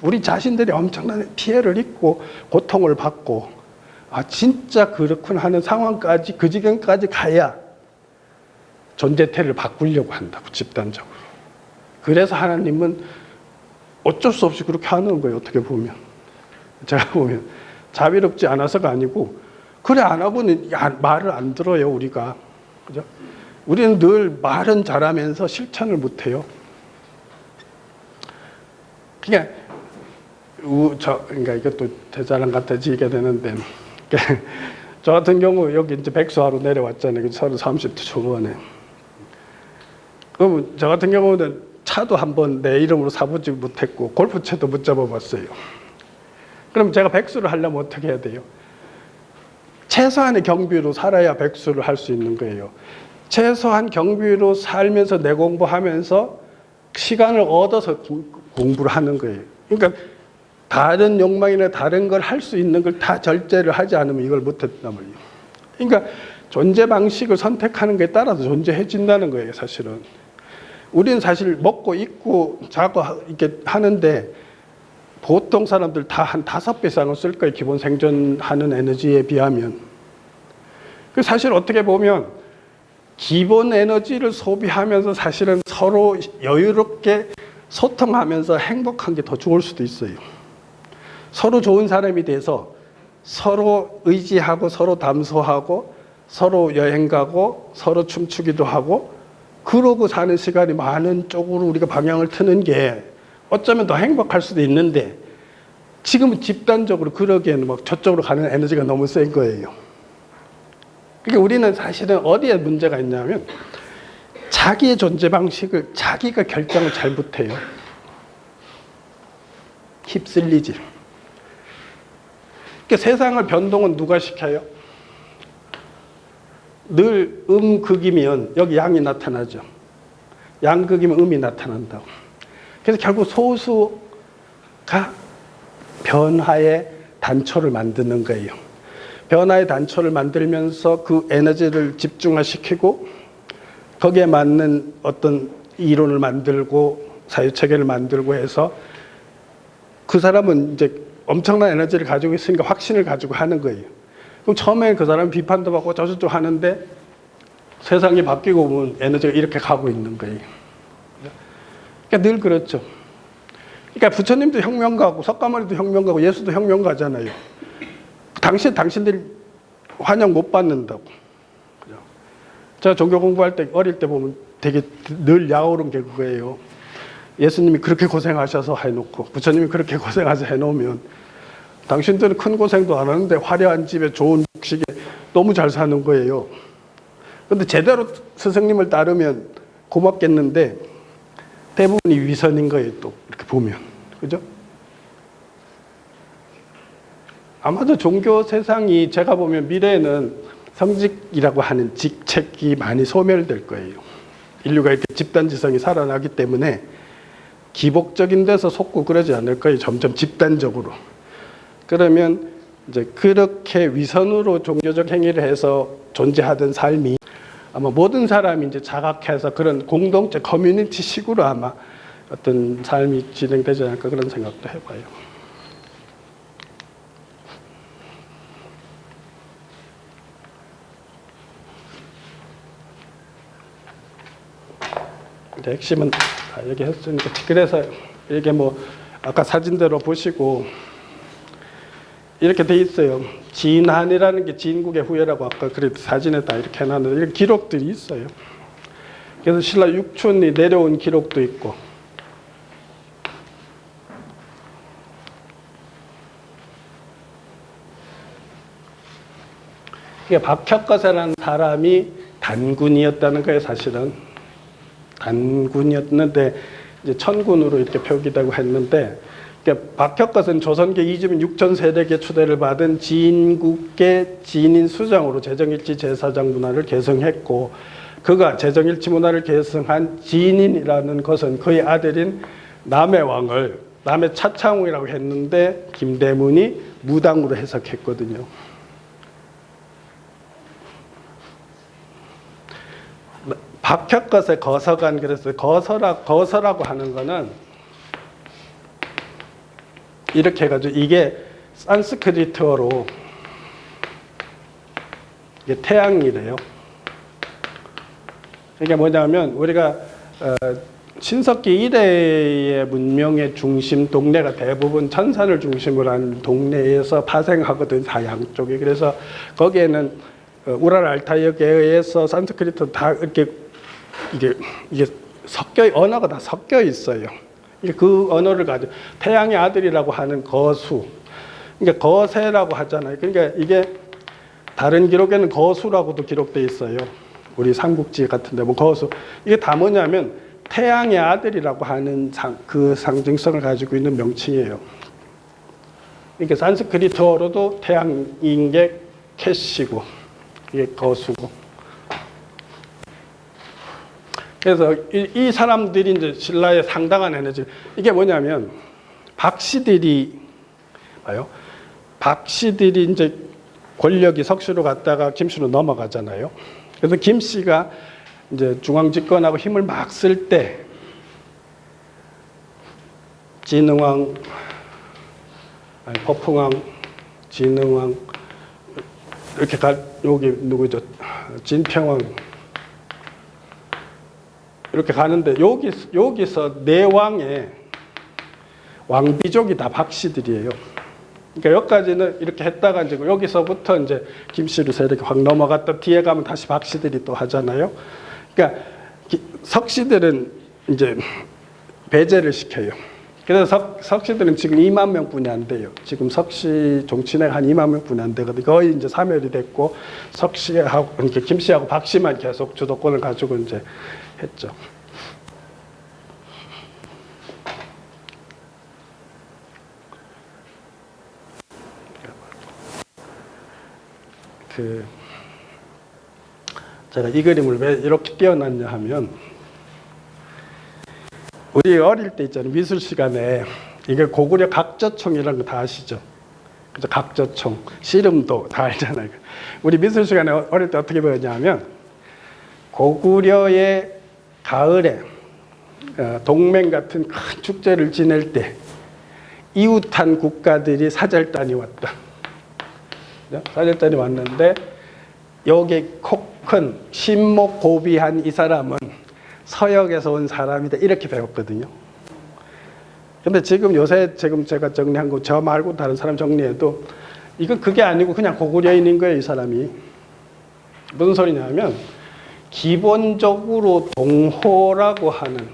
우리 자신들이 엄청난 피해를 입고 고통을 받고 아 진짜 그렇구나 하는 상황까지 그 지경까지 가야 존재태를 바꾸려고 한다고 집단적으로. 그래서 하나님은 어쩔 수 없이 그렇게 하는 거예요. 어떻게 보면. 제가 보면 자비롭지 않아서가 아니고 그래 안 하고는 말을 안 들어요. 우리가. 그죠? 우리는 늘 말은 잘하면서 실천을 못 해요. 그러니까 이것도 제 자랑 같아지게 되는데 저 같은 경우 여기 이제 백수하러 내려왔잖아요. 서른 30대 초반에. 그럼 저 같은 경우는 차도 한번 내 이름으로 사보지 못했고 골프채도 못 잡아봤어요. 그럼 제가 백수를 하려면 어떻게 해야 돼요? 최소한의 경비로 살아야 백수를 할 수 있는 거예요. 최소한 경비로 살면서 내 공부하면서 시간을 얻어서 공부를 하는 거예요. 그러니까 다른 욕망이나 다른 걸 할 수 있는 걸 다 절제를 하지 않으면 이걸 못했단 말이에요. 그러니까 존재 방식을 선택하는 것에 따라서 존재해진다는 거예요. 사실은 우리는 사실 먹고 입고 자고 이렇게 하는데 보통 사람들 다 한 5배 이상을 쓸 거예요. 기본 생존하는 에너지에 비하면. 사실 어떻게 보면 기본 에너지를 소비하면서 사실은 서로 여유롭게 소통하면서 행복한 게 더 좋을 수도 있어요. 서로 좋은 사람이 돼서 서로 의지하고 서로 담소하고 서로 여행 가고 서로 춤추기도 하고 그러고 사는 시간이 많은 쪽으로 우리가 방향을 트는 게 어쩌면 더 행복할 수도 있는데 지금은 집단적으로 그러기에는 막 저쪽으로 가는 에너지가 너무 센 거예요. 그러니까 우리는 사실은 어디에 문제가 있냐면 자기의 존재 방식을 자기가 결정을 잘 못해요. 휩쓸리지. 그러니까 세상을 변동은 누가 시켜요? 늘 음극이면 여기 양이 나타나죠. 양극이면 음이 나타난다고. 그래서 결국 소수가 변화의 단초를 만드는 거예요. 변화의 단초를 만들면서 그 에너지를 집중화시키고 거기에 맞는 어떤 이론을 만들고 사유체계를 만들고 해서 그 사람은 이제 엄청난 에너지를 가지고 있으니까 확신을 가지고 하는 거예요. 그럼 처음에 그 사람은 비판도 받고 저저저 하는데 세상이 바뀌고 보면 에너지가 이렇게 가고 있는 거예요. 그러니까 늘 그렇죠. 그러니까 부처님도 혁명가고 석가모니도 혁명가고 예수도 혁명가잖아요. 당신들이 환영 못 받는다고. 제가 종교 공부할 때 어릴 때 보면 되게 늘 야오른 게 그거예요. 예수님이 그렇게 고생하셔서 해놓고 부처님이 그렇게 고생하셔서 해놓으면 당신들은 큰 고생도 안 하는데 화려한 집에 좋은 복식에 너무 잘 사는 거예요. 그런데 제대로 스승님을 따르면 고맙겠는데 대부분이 위선인 거예요. 또 이렇게 보면. 그죠? 아마도 종교 세상이 제가 보면 미래에는 성직이라고 하는 직책이 많이 소멸될 거예요. 인류가 이렇게 집단지성이 살아나기 때문에 기복적인 데서 속고 그러지 않을 거예요. 점점 집단적으로. 그러면 이제 그렇게 위선으로 종교적 행위를 해서 존재하던 삶이 아마 모든 사람이 이제 자각해서 그런 공동체 커뮤니티식으로 아마 어떤 삶이 진행되지 않을까 그런 생각도 해봐요. 이제 핵심은 다 얘기했으니까. 그래서 이게 뭐 아까 사진대로 보시고 이렇게 돼 있어요. 진한이라는 게 진국의 후예라고 아까 그래도 사진에 다 이렇게 해놨는데 이런 기록들이 있어요. 그래서 신라 육촌이 내려온 기록도 있고. 이게 박혁거세라는 사람이 단군이었다는 거예요, 사실은. 단군이었는데 이제 천군으로 이렇게 표기되고 했는데, 그러니까 박혁거세는 조선계 이주민 6천 세력의 추대를 받은 진국계 진인 수장으로 제정일치 제사장 문화를 개성했고, 그가 제정일치 문화를 개성한 진인이라는 것은 그의 아들인 남의 왕을 남의 차창웅이라고 했는데 김대문이 무당으로 해석했거든요. 박혁거세 거서관, 그래서 거서라고 하는 거는 이렇게 해가지고 이게 산스크리트어로 이게 태양이래요. 이게 뭐냐면 우리가 신석기 이래의 문명의 중심 동네가 대부분 천산을 중심으로 한 동네에서 파생하거든, 사양 쪽에. 그래서 거기에는 우랄 알타이어에 의해서 산스크리트 다 이렇게 이게 섞여, 언어가 다 섞여 있어요. 그 언어를 가지고 태양의 아들이라고 하는 거수, 그러니까 거세라고 하잖아요. 그러니까 이게 다른 기록에는 거수라고도 기록돼 있어요. 우리 삼국지 같은데 뭐 거수, 이게 다 뭐냐면 태양의 아들이라고 하는 그 상징성을 가지고 있는 명칭이에요. 그러니까 산스크리트어로도 태양인 게 캐시고 이게 거수고. 그래서 이 사람들이 이제 신라의 상당한 에너지, 이게 뭐냐면 박씨들이 이제 권력이 석씨로 갔다가 김씨로 넘어가잖아요. 그래서 김씨가 이제 중앙 집권하고 힘을 막 쓸 때 진흥왕, 포풍왕, 진흥왕 이렇게 여기 누구죠? 진평왕 이렇게 가는데 여기서 내왕의 왕비족이 다 박씨들이에요. 그러니까 여기까지는 이렇게 했다가 이제 여기서부터 이제 김씨로 세력이 확 넘어갔다 뒤에 가면 다시 박씨들이 또 하잖아요. 그러니까 석씨들은 이제 배제를 시켜요. 그래서 석씨들은 지금 2만 명뿐이 안 돼요. 지금 석씨 종친회가 한 2만 명뿐이 안 되거든요. 거의 이제 사멸이 됐고 석씨하고 그러니까 김씨하고 박씨만 계속 주도권을 가지고 이제 했죠. 제가 이 그림을 왜 이렇게 띄워놨냐 하면, 우리 어릴 때 있잖아요. 미술 시간에 이게 고구려 각저총이라는 거 다 아시죠? 그죠? 각저총, 씨름도 다 알잖아요. 우리 미술 시간에 어릴 때 어떻게 배웠냐면, 고구려의 가을에 동맹 같은 큰 축제를 지낼 때 이웃한 국가들이 사절단이 왔다. 사절단이 왔는데 여기 코 큰 신목 고비한 이 사람은 서역에서 온 사람이다, 이렇게 배웠거든요. 근데 지금 요새 제가 정리한 거 저 말고 다른 사람 정리해도 이건 그게 아니고 그냥 고구려인인 거예요, 이 사람이. 무슨 소리냐면 기본적으로 동호라고 하는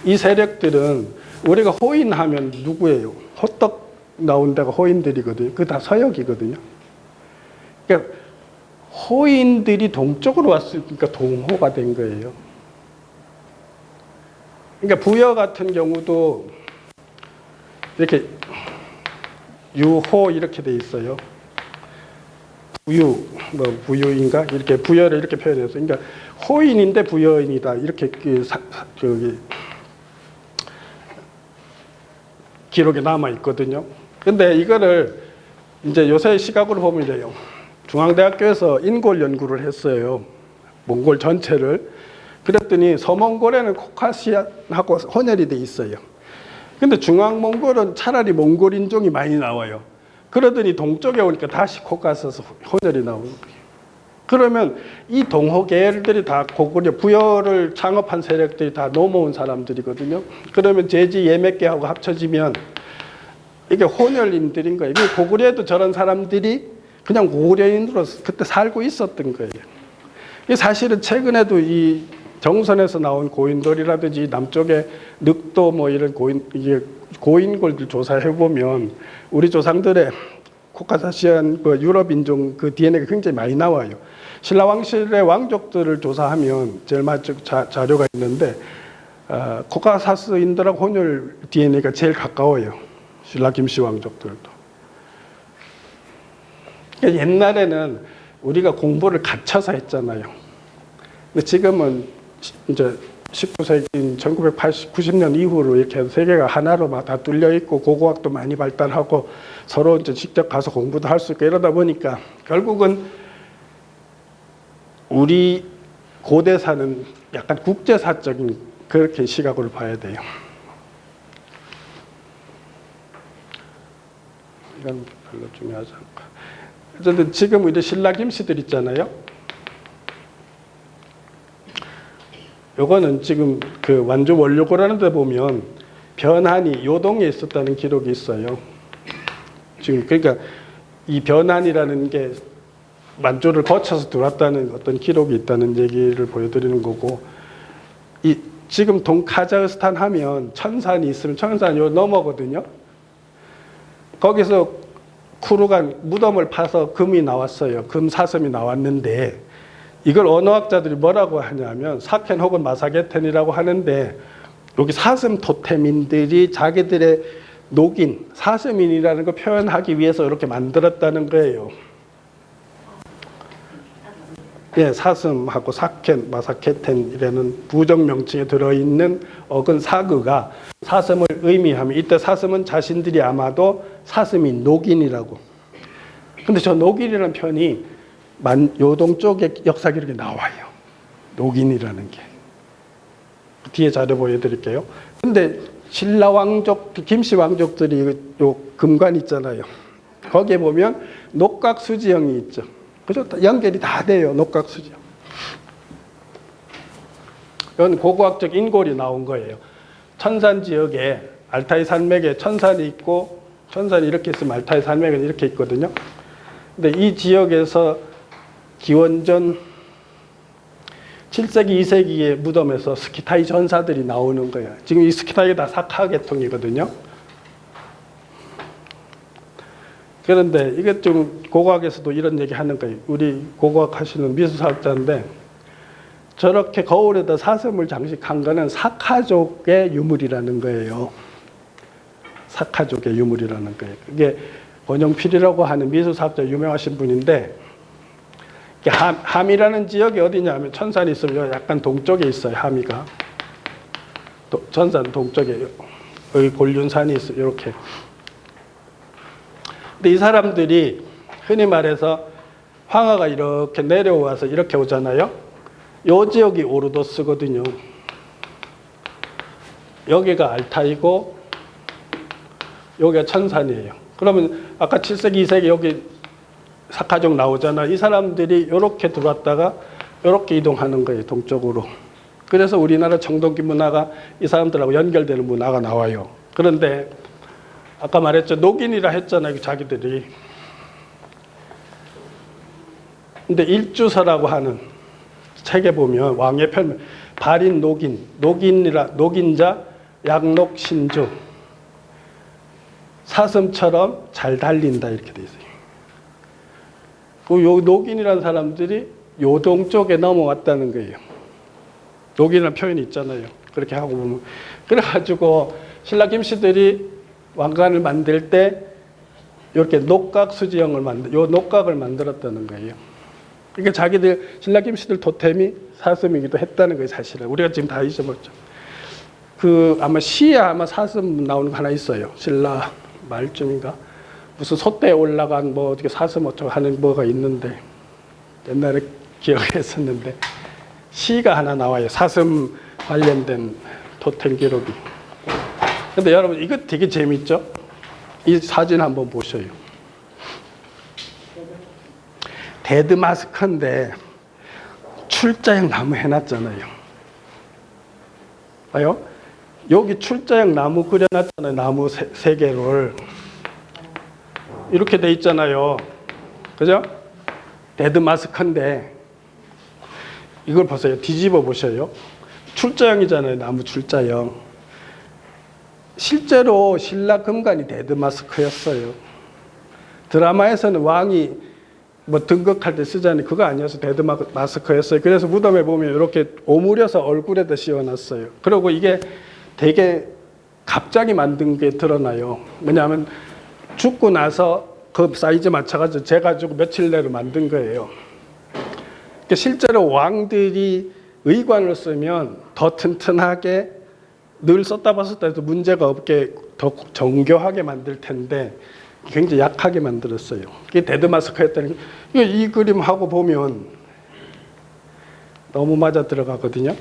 이 세력들은 우리가 호인하면 누구예요? 호떡 나온 데가 호인들이거든요. 그게 다 서역이거든요. 그러니까 호인들이 동쪽으로 왔으니까 동호가 된 거예요. 그러니까 부여 같은 경우도 이렇게 유호 이렇게 돼 있어요. 부유, 뭐 부유인가 이렇게 부여를 이렇게 표현해서, 그러니까 호인인데 부여인이다 이렇게 기록에 남아 있거든요. 근데 이거를 이제 요새 시각으로 보면 돼요. 중앙대학교에서 인골 연구를 했어요. 몽골 전체를. 그랬더니 서몽골에는 코카시안하고 혼혈이 돼 있어요. 근데 중앙몽골은 차라리 몽골 인종이 많이 나와요. 그러더니 동쪽에 오니까 다시 코카시아서 혼혈이 나오는 거예요. 그러면 이 동호 계열들이 다 고구려 부여를 창업한 세력들이 다 넘어온 사람들이거든요. 그러면 제지 예맥계하고 합쳐지면 이게 혼혈인들인 거예요. 고구려에도 저런 사람들이 그냥 고구려인으로서 그때 살고 있었던 거예요. 이 사실은 최근에도 이 정선에서 나온 고인돌이라든지 남쪽의 늑도 뭐 이런 고인골들 조사해 보면 우리 조상들의 코카사시안 그 유럽 인종 그 DNA가 굉장히 많이 나와요. 신라 왕실의 왕족들을 조사하면 제일 많은 자료가 있는데 코카사스인들하고 혼혈 DNA가 제일 가까워요. 신라 김씨 왕족들도. 그러니까 옛날에는 우리가 공부를 갇혀서 했잖아요. 근데 지금은 이제 19세기 1990년 이후로 이렇게 세계가 하나로 막 다 뚫려 있고 고고학도 많이 발달하고 서로 이제 직접 가서 공부도 할 수 있고 이러다 보니까 결국은 우리 고대사는 약간 국제사적인 그렇게 시각으로 봐야 돼요. 이건 별로 중요하지 않고. 어쨌든 지금 우리 신라 김씨들 있잖아요. 요거는 지금 그 완주 원료고라는 데 보면 변한이 요동에 있었다는 기록이 있어요. 지금 그러니까 이 변한이라는 게 만주를 거쳐서 들어왔다는 어떤 기록이 있다는 얘기를 보여드리는 거고, 이 지금 동카자흐스탄 하면 천산이 있으면 천산 요 넘어거든요. 거기서 쿠르간 무덤을 파서 금이 나왔어요. 금 사슴이 나왔는데 이걸 언어학자들이 뭐라고 하냐면 사켄 혹은 마사게텐이라고 하는데 여기 사슴 토테민들이 자기들의 녹인 사슴인이라는 걸 표현하기 위해서 이렇게 만들었다는 거예요. 예, 사슴하고 사켄, 마사케텐이라는 부정 명칭에 들어있는 어근 사그가 사슴을 의미하면 이때 사슴은 자신들이 아마도 사슴인 녹인이라고. 근데 저 녹인이라는 표현이 요동 쪽의 역사 기록에 나와요. 녹인이라는 게. 뒤에 자료 보여드릴게요. 근데 신라 왕족, 김씨 왕족들이 요 금관 있잖아요. 거기에 보면 녹각수지형이 있죠. 그죠? 연결이 다 돼요. 녹각수지형. 이건 고고학적 인골이 나온 거예요. 천산 지역에 알타이 산맥에 천산이 있고 천산이 이렇게 있으면 알타이 산맥은 이렇게 있거든요. 근데 이 지역에서 기원전 7세기, 2세기의 무덤에서 스키타이 전사들이 나오는 거예요. 지금 이 스키타이가 다 사카 계통이거든요. 그런데 이게 좀 고고학에서도 이런 얘기 하는 거예요. 우리 고고학 하시는 미술사학자인데 저렇게 거울에다 사슴을 장식한 거는 사카족의 유물이라는 거예요. 사카족의 유물이라는 거예요. 그게 권영필이라고 하는 미술사학자 유명하신 분인데 함이라는 지역이 어디냐면 천산이 있으면 약간 동쪽에 있어요. 함이가. 천산 동쪽에 여기 골륜산이 있어요. 이렇게. 근데 이 사람들이 흔히 말해서 황하가 이렇게 내려와서 이렇게 오잖아요. 이 지역이 오르도스거든요. 여기가 알타이고 여기가 천산이에요. 그러면 아까 7세기, 2세기 여기 사카족 나오잖아. 이 사람들이 이렇게 들어왔다가 이렇게 이동하는 거예요. 동쪽으로. 그래서 우리나라 청동기 문화가 이 사람들하고 연결되는 문화가 나와요. 그런데 아까 말했죠. 녹인이라 했잖아요. 자기들이. 근데 일주서라고 하는 책에 보면 왕의 별명 발인 녹인, 녹인자 양록 신주 사슴처럼 잘 달린다 이렇게 돼 있어요. 요 녹인이라는 사람들이 요동 쪽에 넘어왔다는 거예요. 녹인이라는 표현이 있잖아요. 그렇게 하고 보면 그래가지고 신라 김씨들이 왕관을 만들 때 이렇게 녹각 수지형을 요 녹각을 만들었다는 거예요. 이게 자기들 신라 김씨들 토템이 사슴이기도 했다는 거예요. 사실은 우리가 지금 다 잊어버렸죠. 그 아마 시에 아마 사슴 나오는 거 하나 있어요. 신라 말쯤인가 무슨 소대에 올라간 뭐 어떻게 사슴 어쩌고 하는 뭐가 있는데 옛날에 기억했었는데 시가 하나 나와요. 사슴 관련된 토템 기록이. 근데 여러분 이거 되게 재밌죠? 이 사진 한번 보셔요. 데드마스크인데 출자형 나무 해놨잖아요. 봐요. 여기 출자형 나무 그려놨잖아요. 나무 세 개를. 이렇게 돼 있잖아요. 그죠? 데드마스크인데 이걸 보세요. 뒤집어 보셔요. 출자형이잖아요. 나무 출자형. 실제로 신라 금관이 데드마스크였어요. 드라마에서는 왕이 뭐 등극할 때 쓰자니 그거 아니어서 데드마스크였어요. 그래서 무덤에 보면 이렇게 오므려서 얼굴에다 씌워놨어요. 그리고 이게 되게 갑자기 만든 게 드러나요. 왜냐하면 죽고 나서 그 사이즈 맞춰가지고 재가지고 며칠 내로 만든 거예요. 그러니까 실제로 왕들이 의관을 쓰면 더 튼튼하게 늘 썼다 봤었다 해도 문제가 없게 더 정교하게 만들 텐데 굉장히 약하게 만들었어요. 그게 데드마스크였다는 게 이 그림하고 보면 너무 맞아 들어가거든요.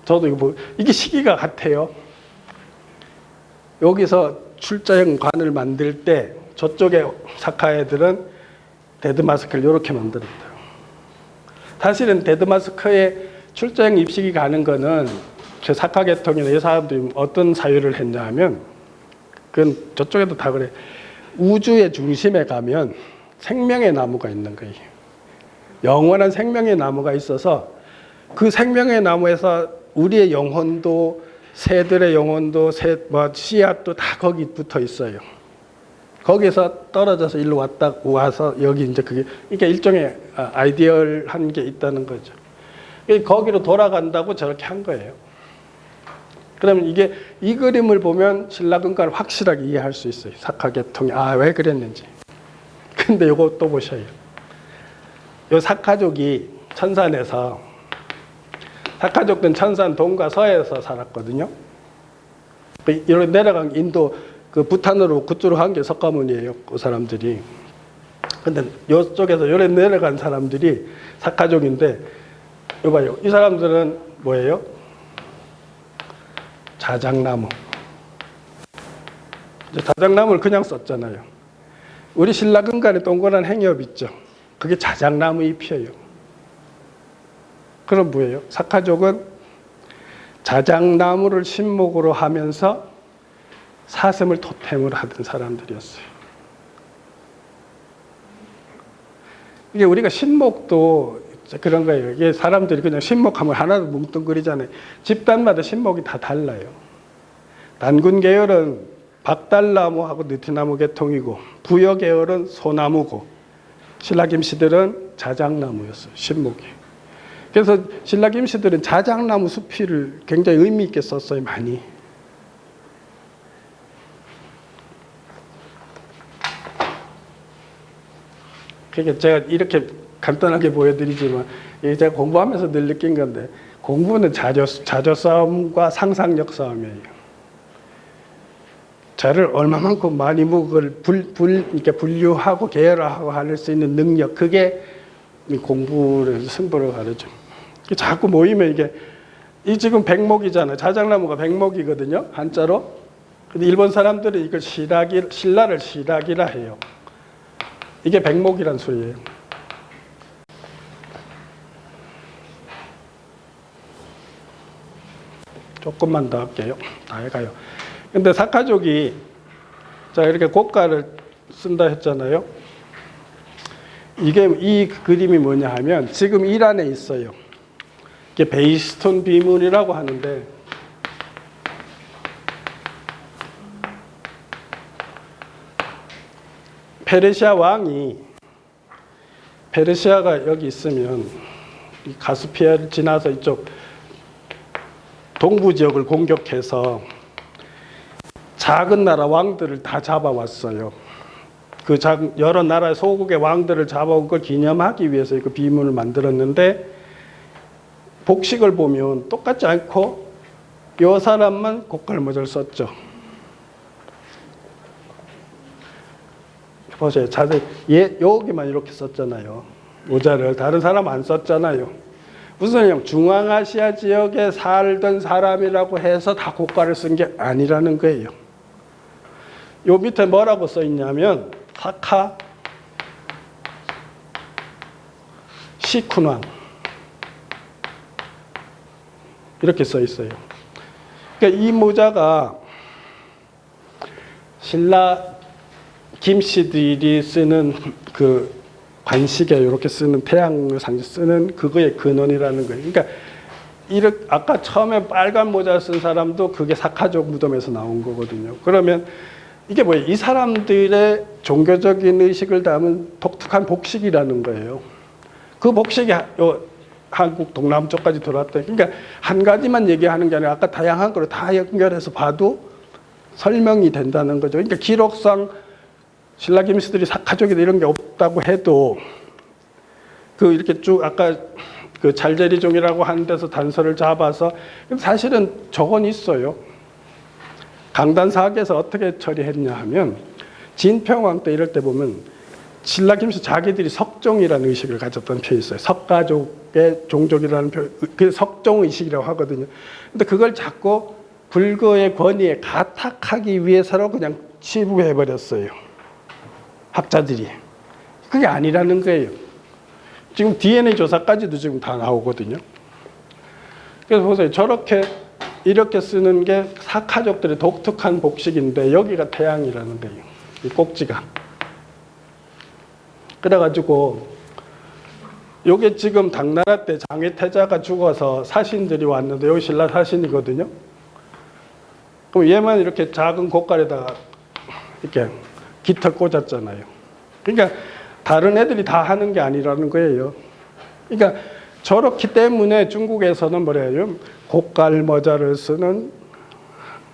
저도 이거 이게 시기가 같아요. 여기서 출자형 관을 만들 때 저쪽에 사카 애들은 데드마스크를 이렇게 만들었대요. 사실은 데드마스크에 출자형 입식이 가는 거는 제 사카 계통이나 이 사람들이 어떤 사유를 했냐 하면 그건 저쪽에도 다 그래. 우주의 중심에 가면 생명의 나무가 있는 거예요. 영원한 생명의 나무가 있어서 그 생명의 나무에서 우리의 영혼도 새들의 영혼도 씨앗도 다 거기 붙어 있어요. 거기서 떨어져서 일로 와서 여기 이제 그게 이게 일종의 아이디얼한 게 있다는 거죠. 거기로 돌아간다고 저렇게 한 거예요. 그러면 이게 이 그림을 보면 신라금가를 확실하게 이해할 수 있어요. 사카 계통이 왜 그랬는지. 근데 이거 또 보셔요. 요 사카족이 천산에서 사카족들은 천산 동과 서에서 살았거든요. 이렇게 내려간 인도 그 부탄으로 그쪽으로 간 게 석가모니예요. 그 사람들이. 근데 이쪽에서 이렇게 내려간 사람들이 사카족인데 이거 봐요. 이 사람들은 뭐예요? 자작나무. 자작나무를 그냥 썼잖아요. 우리 신라금관에 동그란 행엽 있죠. 그게 자작나무 잎이에요. 그럼 뭐예요? 사카족은 자작나무를 신목으로 하면서 사슴을 토템으로 하던 사람들이었어요. 이게 우리가 신목도 그런 거예요. 이게 사람들이 그냥 신목하면 하나도 뭉뚱그리잖아요. 집단마다 신목이 다 달라요. 단군 계열은 박달나무하고 느티나무 계통이고 부여 계열은 소나무고 신라김씨들은 자작나무였어요. 신목이. 그래서 신라김씨들은 자작나무 수필을 굉장히 의미 있게 썼어요. 많이. 그러니까 제가 이렇게 간단하게 보여드리지만 제가 공부하면서 늘 느낀 건데 공부는 자조 싸움과 상상력 싸움이에요. 자를 얼마만큼 많이 묵을 이렇게 분류하고 계열화하고 할 수 있는 능력, 그게 공부를 승부를 가르쳐. 자꾸 모이면 이 지금 백목이잖아요. 자작나무가 백목이거든요. 한자로. 근데 일본 사람들은 이걸 신라를 시락이라 해요. 이게 백목이란 소리예요. 조금만 더 할게요. 다 해가요. 근데 사카족이 자 이렇게 고가를 쓴다 했잖아요. 이 그림이 뭐냐 하면 지금 이란에 있어요. 이게 베이스톤 비문이라고 하는데 페르시아 왕이 페르시아가 여기 있으면 이 가스피아를 지나서 이쪽 동부 지역을 공격해서 작은 나라 왕들을 다 잡아왔어요. 그 여러 나라의 소국의 왕들을 잡아온 걸 기념하기 위해서 그 비문을 만들었는데 복식을 보면 똑같지 않고 이 사람만 곡갈모자를 썼죠. 보세요. 자세히 여기만 이렇게 썼잖아요. 모자를 다른 사람 안 썼잖아요. 무슨 중앙아시아 지역에 살던 사람이라고 해서 다 고가를 쓴 게 아니라는 거예요. 요 밑에 뭐라고 써 있냐면 사카 시쿤왕 이렇게 써 있어요. 그러니까 이 모자가 신라 김씨들이 쓰는 그 관식에 이렇게 쓰는 태양을 상징 쓰는 그거의 근원이라는 거예요. 그러니까 이렇게 아까 처음에 빨간 모자 쓴 사람도 그게 사카족 무덤에서 나온 거거든요. 그러면 이게 뭐예요? 이 사람들의 종교적인 의식을 담은 독특한 복식이라는 거예요. 그 복식이 한국 동남쪽까지 들어왔다. 그러니까 한 가지만 얘기하는 게 아니라 아까 다양한 걸 다 연결해서 봐도 설명이 된다는 거죠. 그러니까 기록상 신라 김씨들이 사카족이다 이런 게 없다고 해도 그 이렇게 쭉 아까 그 잘제리종이라고 하는 데서 단서를 잡아서 사실은 저건 있어요. 강단사학에서 어떻게 처리했냐 하면 진평왕 때 이럴 때 보면 신라 김씨 자기들이 석종이라는 의식을 가졌던 표현이 있어요. 석가족의 종족이라는 표현, 그 석종 의식이라고 하거든요. 근데 그걸 자꾸 불교의 권위에 가탁하기 위해서로 그냥 치부해 버렸어요. 학자들이. 그게 아니라는 거예요. 지금 DNA 조사까지도 지금 다 나오거든요. 그래서 보세요. 저렇게 이렇게 쓰는 게 사카족들의 독특한 복식인데 여기가 태양이라는 거예요. 이 꼭지가. 그래가지고 요게 지금 당나라 때 장해태자가 죽어서 사신들이 왔는데 여기 신라 사신이거든요. 그럼 얘만 이렇게 작은 곡간에다가 이렇게 깃털 꽂았잖아요. 그러니까 다른 애들이 다 하는 게 아니라는 거예요. 그러니까 저렇기 때문에 중국에서는 뭐래요? 곡갈 모자를 쓰는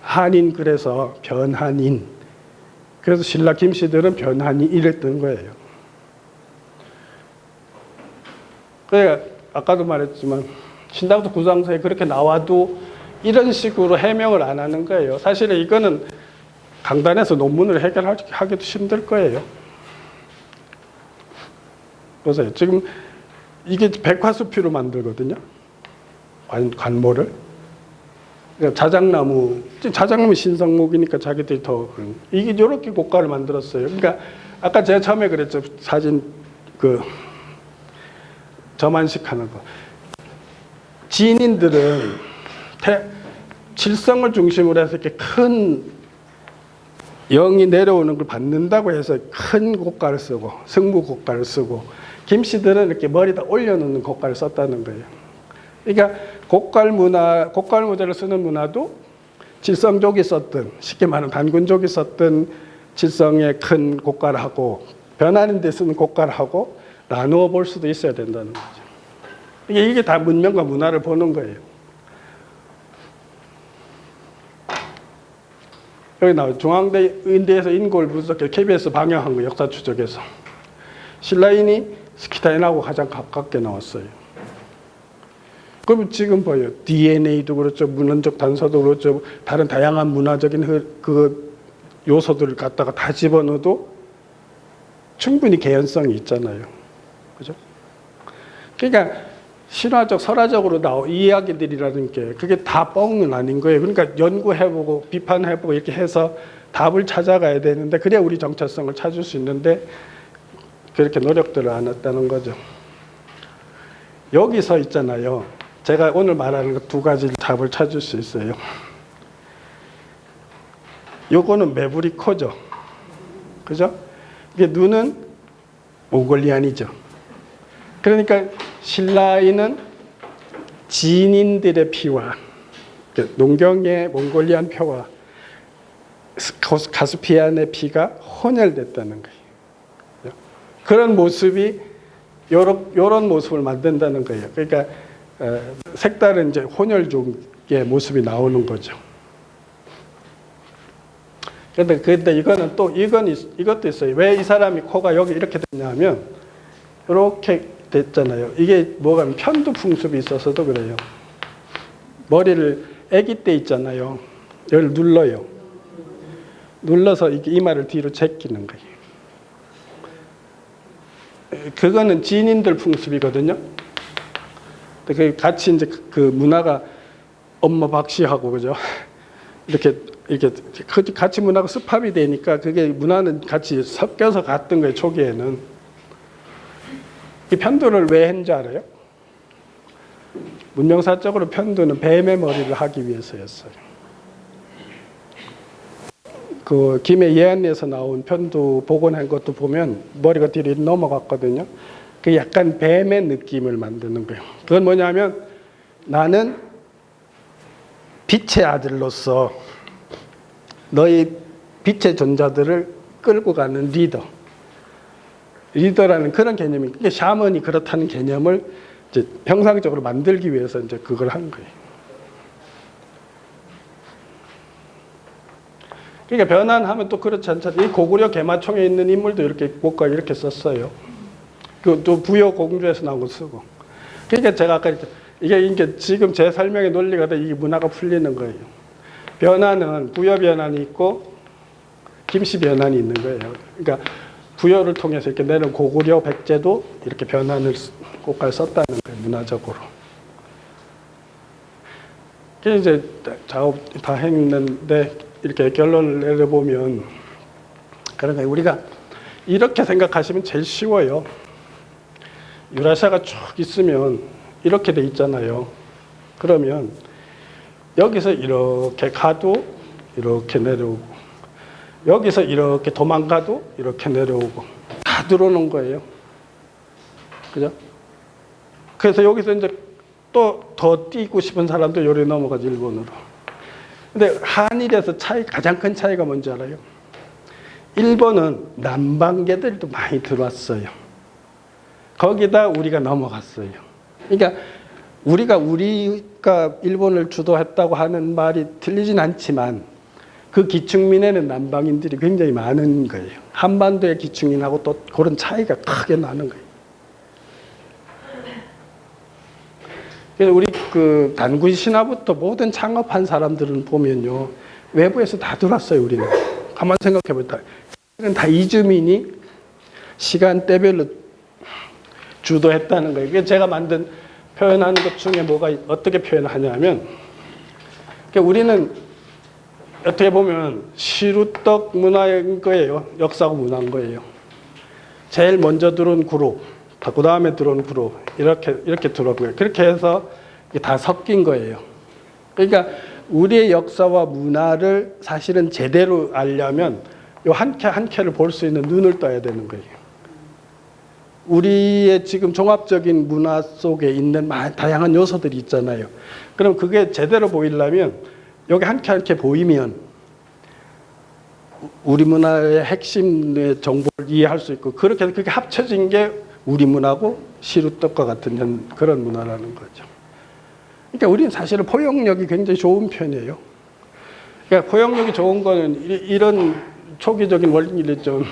한인 그래서 변한인. 그래서 신라 김씨들은 변한이 이랬던 거예요. 그러니까 아까도 말했지만 신당도 구상서에 그렇게 나와도 이런 식으로 해명을 안 하는 거예요. 사실은 이거는 강단에서 논문을 해결하기도 힘들 거예요. 보세요. 지금 이게 백화수피로 만들거든요. 관모를. 그러니까 자작나무 신성목이니까 자기들이 더 이게 이렇게 고가를 만들었어요. 그러니까 아까 제가 처음에 그랬죠. 사진 그 저만식하는 거. 지인들은 칠성을 중심으로 해서 이렇게 큰 영이 내려오는 걸 받는다고 해서 큰 고가를 쓰고 승무 고가를 쓰고 김씨들은 이렇게 머리다 올려놓는 고가를 썼다는 거예요. 그러니까 곡갈 모자를 쓰는 문화도 칠성족이 썼던 쉽게 말하면 단군족이 썼던 칠성의 큰 곡갈하고 변하는 데 쓰는 곡갈하고 나누어 볼 수도 있어야 된다는 거죠. 이게 다 문명과 문화를 보는 거예요. 여기 나와요. 중앙대 인대에서 인골 분석해 KBS 방영한 거 역사 추적에서 신라인이 스키타인하고 가장 가깝게 나왔어요. 그러면 지금 봐요. DNA도 그렇죠. 문헌적 단서도 그렇죠. 다른 다양한 문화적인 그 요소들을 갖다가 다 집어넣어도 충분히 개연성이 있잖아요. 그죠? 그러니까 신화적, 설화적으로 나온 이야기들이라는 게 그게 다 뻥은 아닌 거예요. 그러니까 연구해보고 비판해보고 이렇게 해서 답을 찾아가야 되는데 그래야 우리 정체성을 찾을 수 있는데 그렇게 노력들을 안 했다는 거죠. 여기서 있잖아요. 제가 오늘 말하는 두 가지 답을 찾을 수 있어요. 요거는 메브리코죠. 그죠? 이게 눈은 몽골리안이죠. 그러니까 신라인은 진인들의 피와 농경의 몽골리안 표와 카스피안의 피가 혼혈됐다는 거예요. 그런 모습이 요런 모습을 만든다는 거예요. 그러니까 색다른 이제 혼혈족의 모습이 나오는 거죠. 근데 이거는 또 이것도 있어요. 왜 이 사람이 코가 여기 이렇게 됐냐면 이렇게 됐잖아요. 이게 뭐가 편두 풍습이 있어서도 그래요. 머리를 아기 때 있잖아요. 여기를 눌러요. 눌러서 이렇게 이마를 뒤로 제끼는 거예요. 그거는 진인들 풍습이거든요. 그 같이 이제 그 문화가 엄마 박씨하고 그죠? 이렇게 같이 문화가 습합이 되니까 그게 문화는 같이 섞여서 갔던 거예요. 초기에는. 이 편두를 왜 했는지 알아요? 문명사적으로 편두는 뱀의 머리를 하기 위해서였어요. 그 김해 예안리에서 나온 편두 복원한 것도 보면 머리가 뒤로 넘어갔거든요. 그 약간 뱀의 느낌을 만드는 거예요. 그건 뭐냐면 나는 빛의 아들로서 너희 빛의 존재들을 끌고 가는 리더라는 그런 개념이, 그게 샤먼이 그렇다는 개념을 이제 형상적으로 만들기 위해서 이제 그걸 한 거예요. 그러니까 변환하면 또 그렇지 않잖아요. 이 고구려 개마총에 있는 인물도 이렇게 목과 이렇게 썼어요. 또 부여 공주에서 나온 거 쓰고. 그러니까 제가 아까 이게 지금 제 설명의 논리가 돼, 이게 문화가 풀리는 거예요. 변환은 부여 변환이 있고 김씨 변환이 있는 거예요. 그러니까 부여를 통해서 이렇게 내는 고구려 백제도 이렇게 변환을 꽃갈 썼다는 거예요, 문화적으로. 그래서 이제 작업 다 했는데 이렇게 결론을 내려보면 그런 거예요. 우리가 이렇게 생각하시면 제일 쉬워요. 유라시아가 쭉 있으면 이렇게 돼 있잖아요. 그러면 여기서 이렇게 가도 이렇게 내려오고, 여기서 이렇게 도망가도 이렇게 내려오고, 다 들어오는 거예요. 그죠? 그래서 여기서 이제 또 더 뛰고 싶은 사람도 요리 넘어가지, 일본으로. 근데 한일에서 가장 큰 차이가 뭔지 알아요? 일본은 남방계들도 많이 들어왔어요. 거기다 우리가 넘어갔어요. 그러니까 우리가 일본을 주도했다고 하는 말이 틀리진 않지만 그 기축민에는 남방인들이 굉장히 많은 거예요. 한반도의 기축민하고 또 그런 차이가 크게 나는 거예요. 그래서 우리 그 단군 신화부터 모든 창업한 사람들은 보면요, 외부에서 다 들어왔어요. 우리는 가만 생각해 볼다. 다 이주민이 시간대별로 주도했다는 거예요. 그게 제가 만든 표현하는 것 중에 뭐가 어떻게 표현하냐면, 우리는 어떻게 보면 시루떡 문화인 거예요. 역사고 문화인 거예요. 제일 먼저 들어온 그룹, 그 다음에 들어온 그룹, 이렇게 들어오고요. 그렇게 해서 다 섞인 거예요. 그러니까 우리의 역사와 문화를 사실은 제대로 알려면 이 한 켜 한 켜를 볼 수 있는 눈을 떠야 되는 거예요. 우리의 지금 종합적인 문화 속에 있는 다양한 요소들이 있잖아요. 그럼 그게 제대로 보이려면 여기 한 켜 한 켜 보이면 우리 문화의 핵심의 정보를 이해할 수 있고, 그렇게 그게 합쳐진 게 우리 문화고 시루떡과 같은 그런 문화라는 거죠. 그러니까 우리는 사실은 포용력이 굉장히 좋은 편이에요. 그러니까 포용력이 좋은 거는 이런 초기적인 원리를 좀,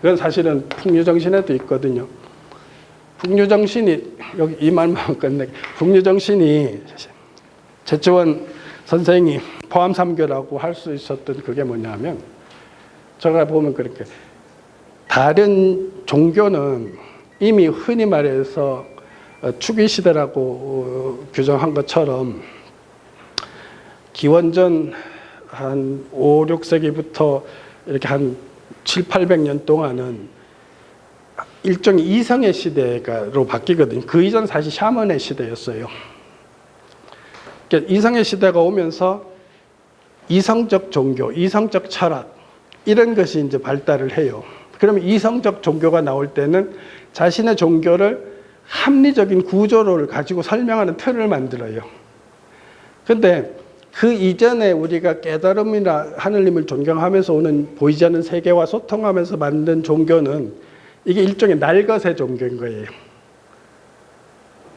그건 사실은 풍류정신에도 있거든요. 풍류정신이, 여기 이 말만 끝내. 풍류정신이 최초원 선생이 포함삼교라고 할 수 있었던 그게 뭐냐면, 제가 보면 그렇게 다른 종교는 이미 흔히 말해서 추기시대라고 규정한 것처럼 기원전 한 5, 6세기부터 이렇게 한 7, 800년 동안은 일종의 이성의 시대로 바뀌거든요. 그 이전 사실 샤먼의 시대였어요. 그러니까 이성의 시대가 오면서 이성적 종교, 이성적 철학 이런 것이 이제 발달을 해요. 그러면 이성적 종교가 나올 때는 자신의 종교를 합리적인 구조를 가지고 설명하는 틀을 만들어요. 그런데 그 이전에 우리가 깨달음이나 하느님을 존경하면서 오는 보이지 않는 세계와 소통하면서 만든 종교는 이게 일종의 날것의 종교인 거예요.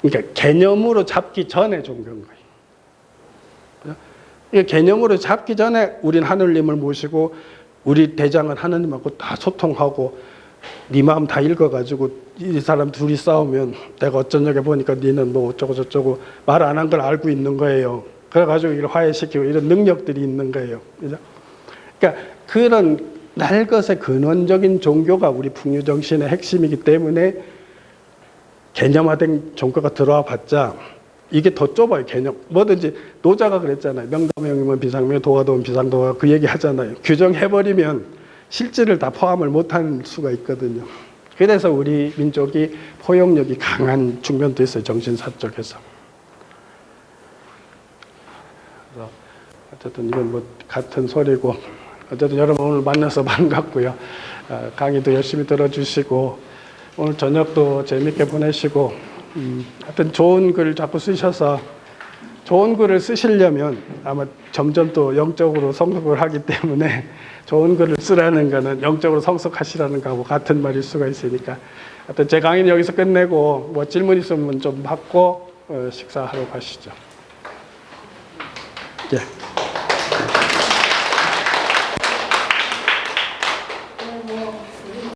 그러니까 개념으로 잡기 전에 종교인 거예요. 이게 개념으로 잡기 전에 우린 하느님을 모시고 우리 대장은 하느님하고 다 소통하고 네 마음 다 읽어가지고 이 사람 둘이 싸우면 내가 어쩌냐고 보니까 너는 뭐 어쩌고 저쩌고 말 안 한 걸 알고 있는 거예요. 그래가지고 이걸 화해시키고 이런 능력들이 있는 거예요. 그죠? 그러니까 그런 날것의 근원적인 종교가 우리 풍류정신의 핵심이기 때문에 개념화된 종교가 들어와 봤자 이게 더 좁아요. 개념. 뭐든지 노자가 그랬잖아요. 명도명이면 비상명, 도화도면 비상도화, 그 얘기 하잖아요. 규정해버리면 실제를 다 포함을 못할 수가 있거든요. 그래서 우리 민족이 포용력이 강한 측면도 있어요. 정신사 쪽에서. 그래서 어쨌든 이건 뭐 같은 소리고, 어쨌든 여러분 오늘 만나서 반갑고요. 강의도 열심히 들어주시고 오늘 저녁도 재밌게 보내시고, 하여튼 좋은 글 자꾸 쓰셔서, 좋은 글을 쓰시려면 아마 점점 또 영적으로 성숙을 하기 때문에 좋은 글을 쓰라는 거는 영적으로 성숙하시라는 거하고 같은 말일 수가 있으니까, 하여튼 제 강의는 여기서 끝내고 뭐 질문 있으면 좀 받고 식사하러 가시죠.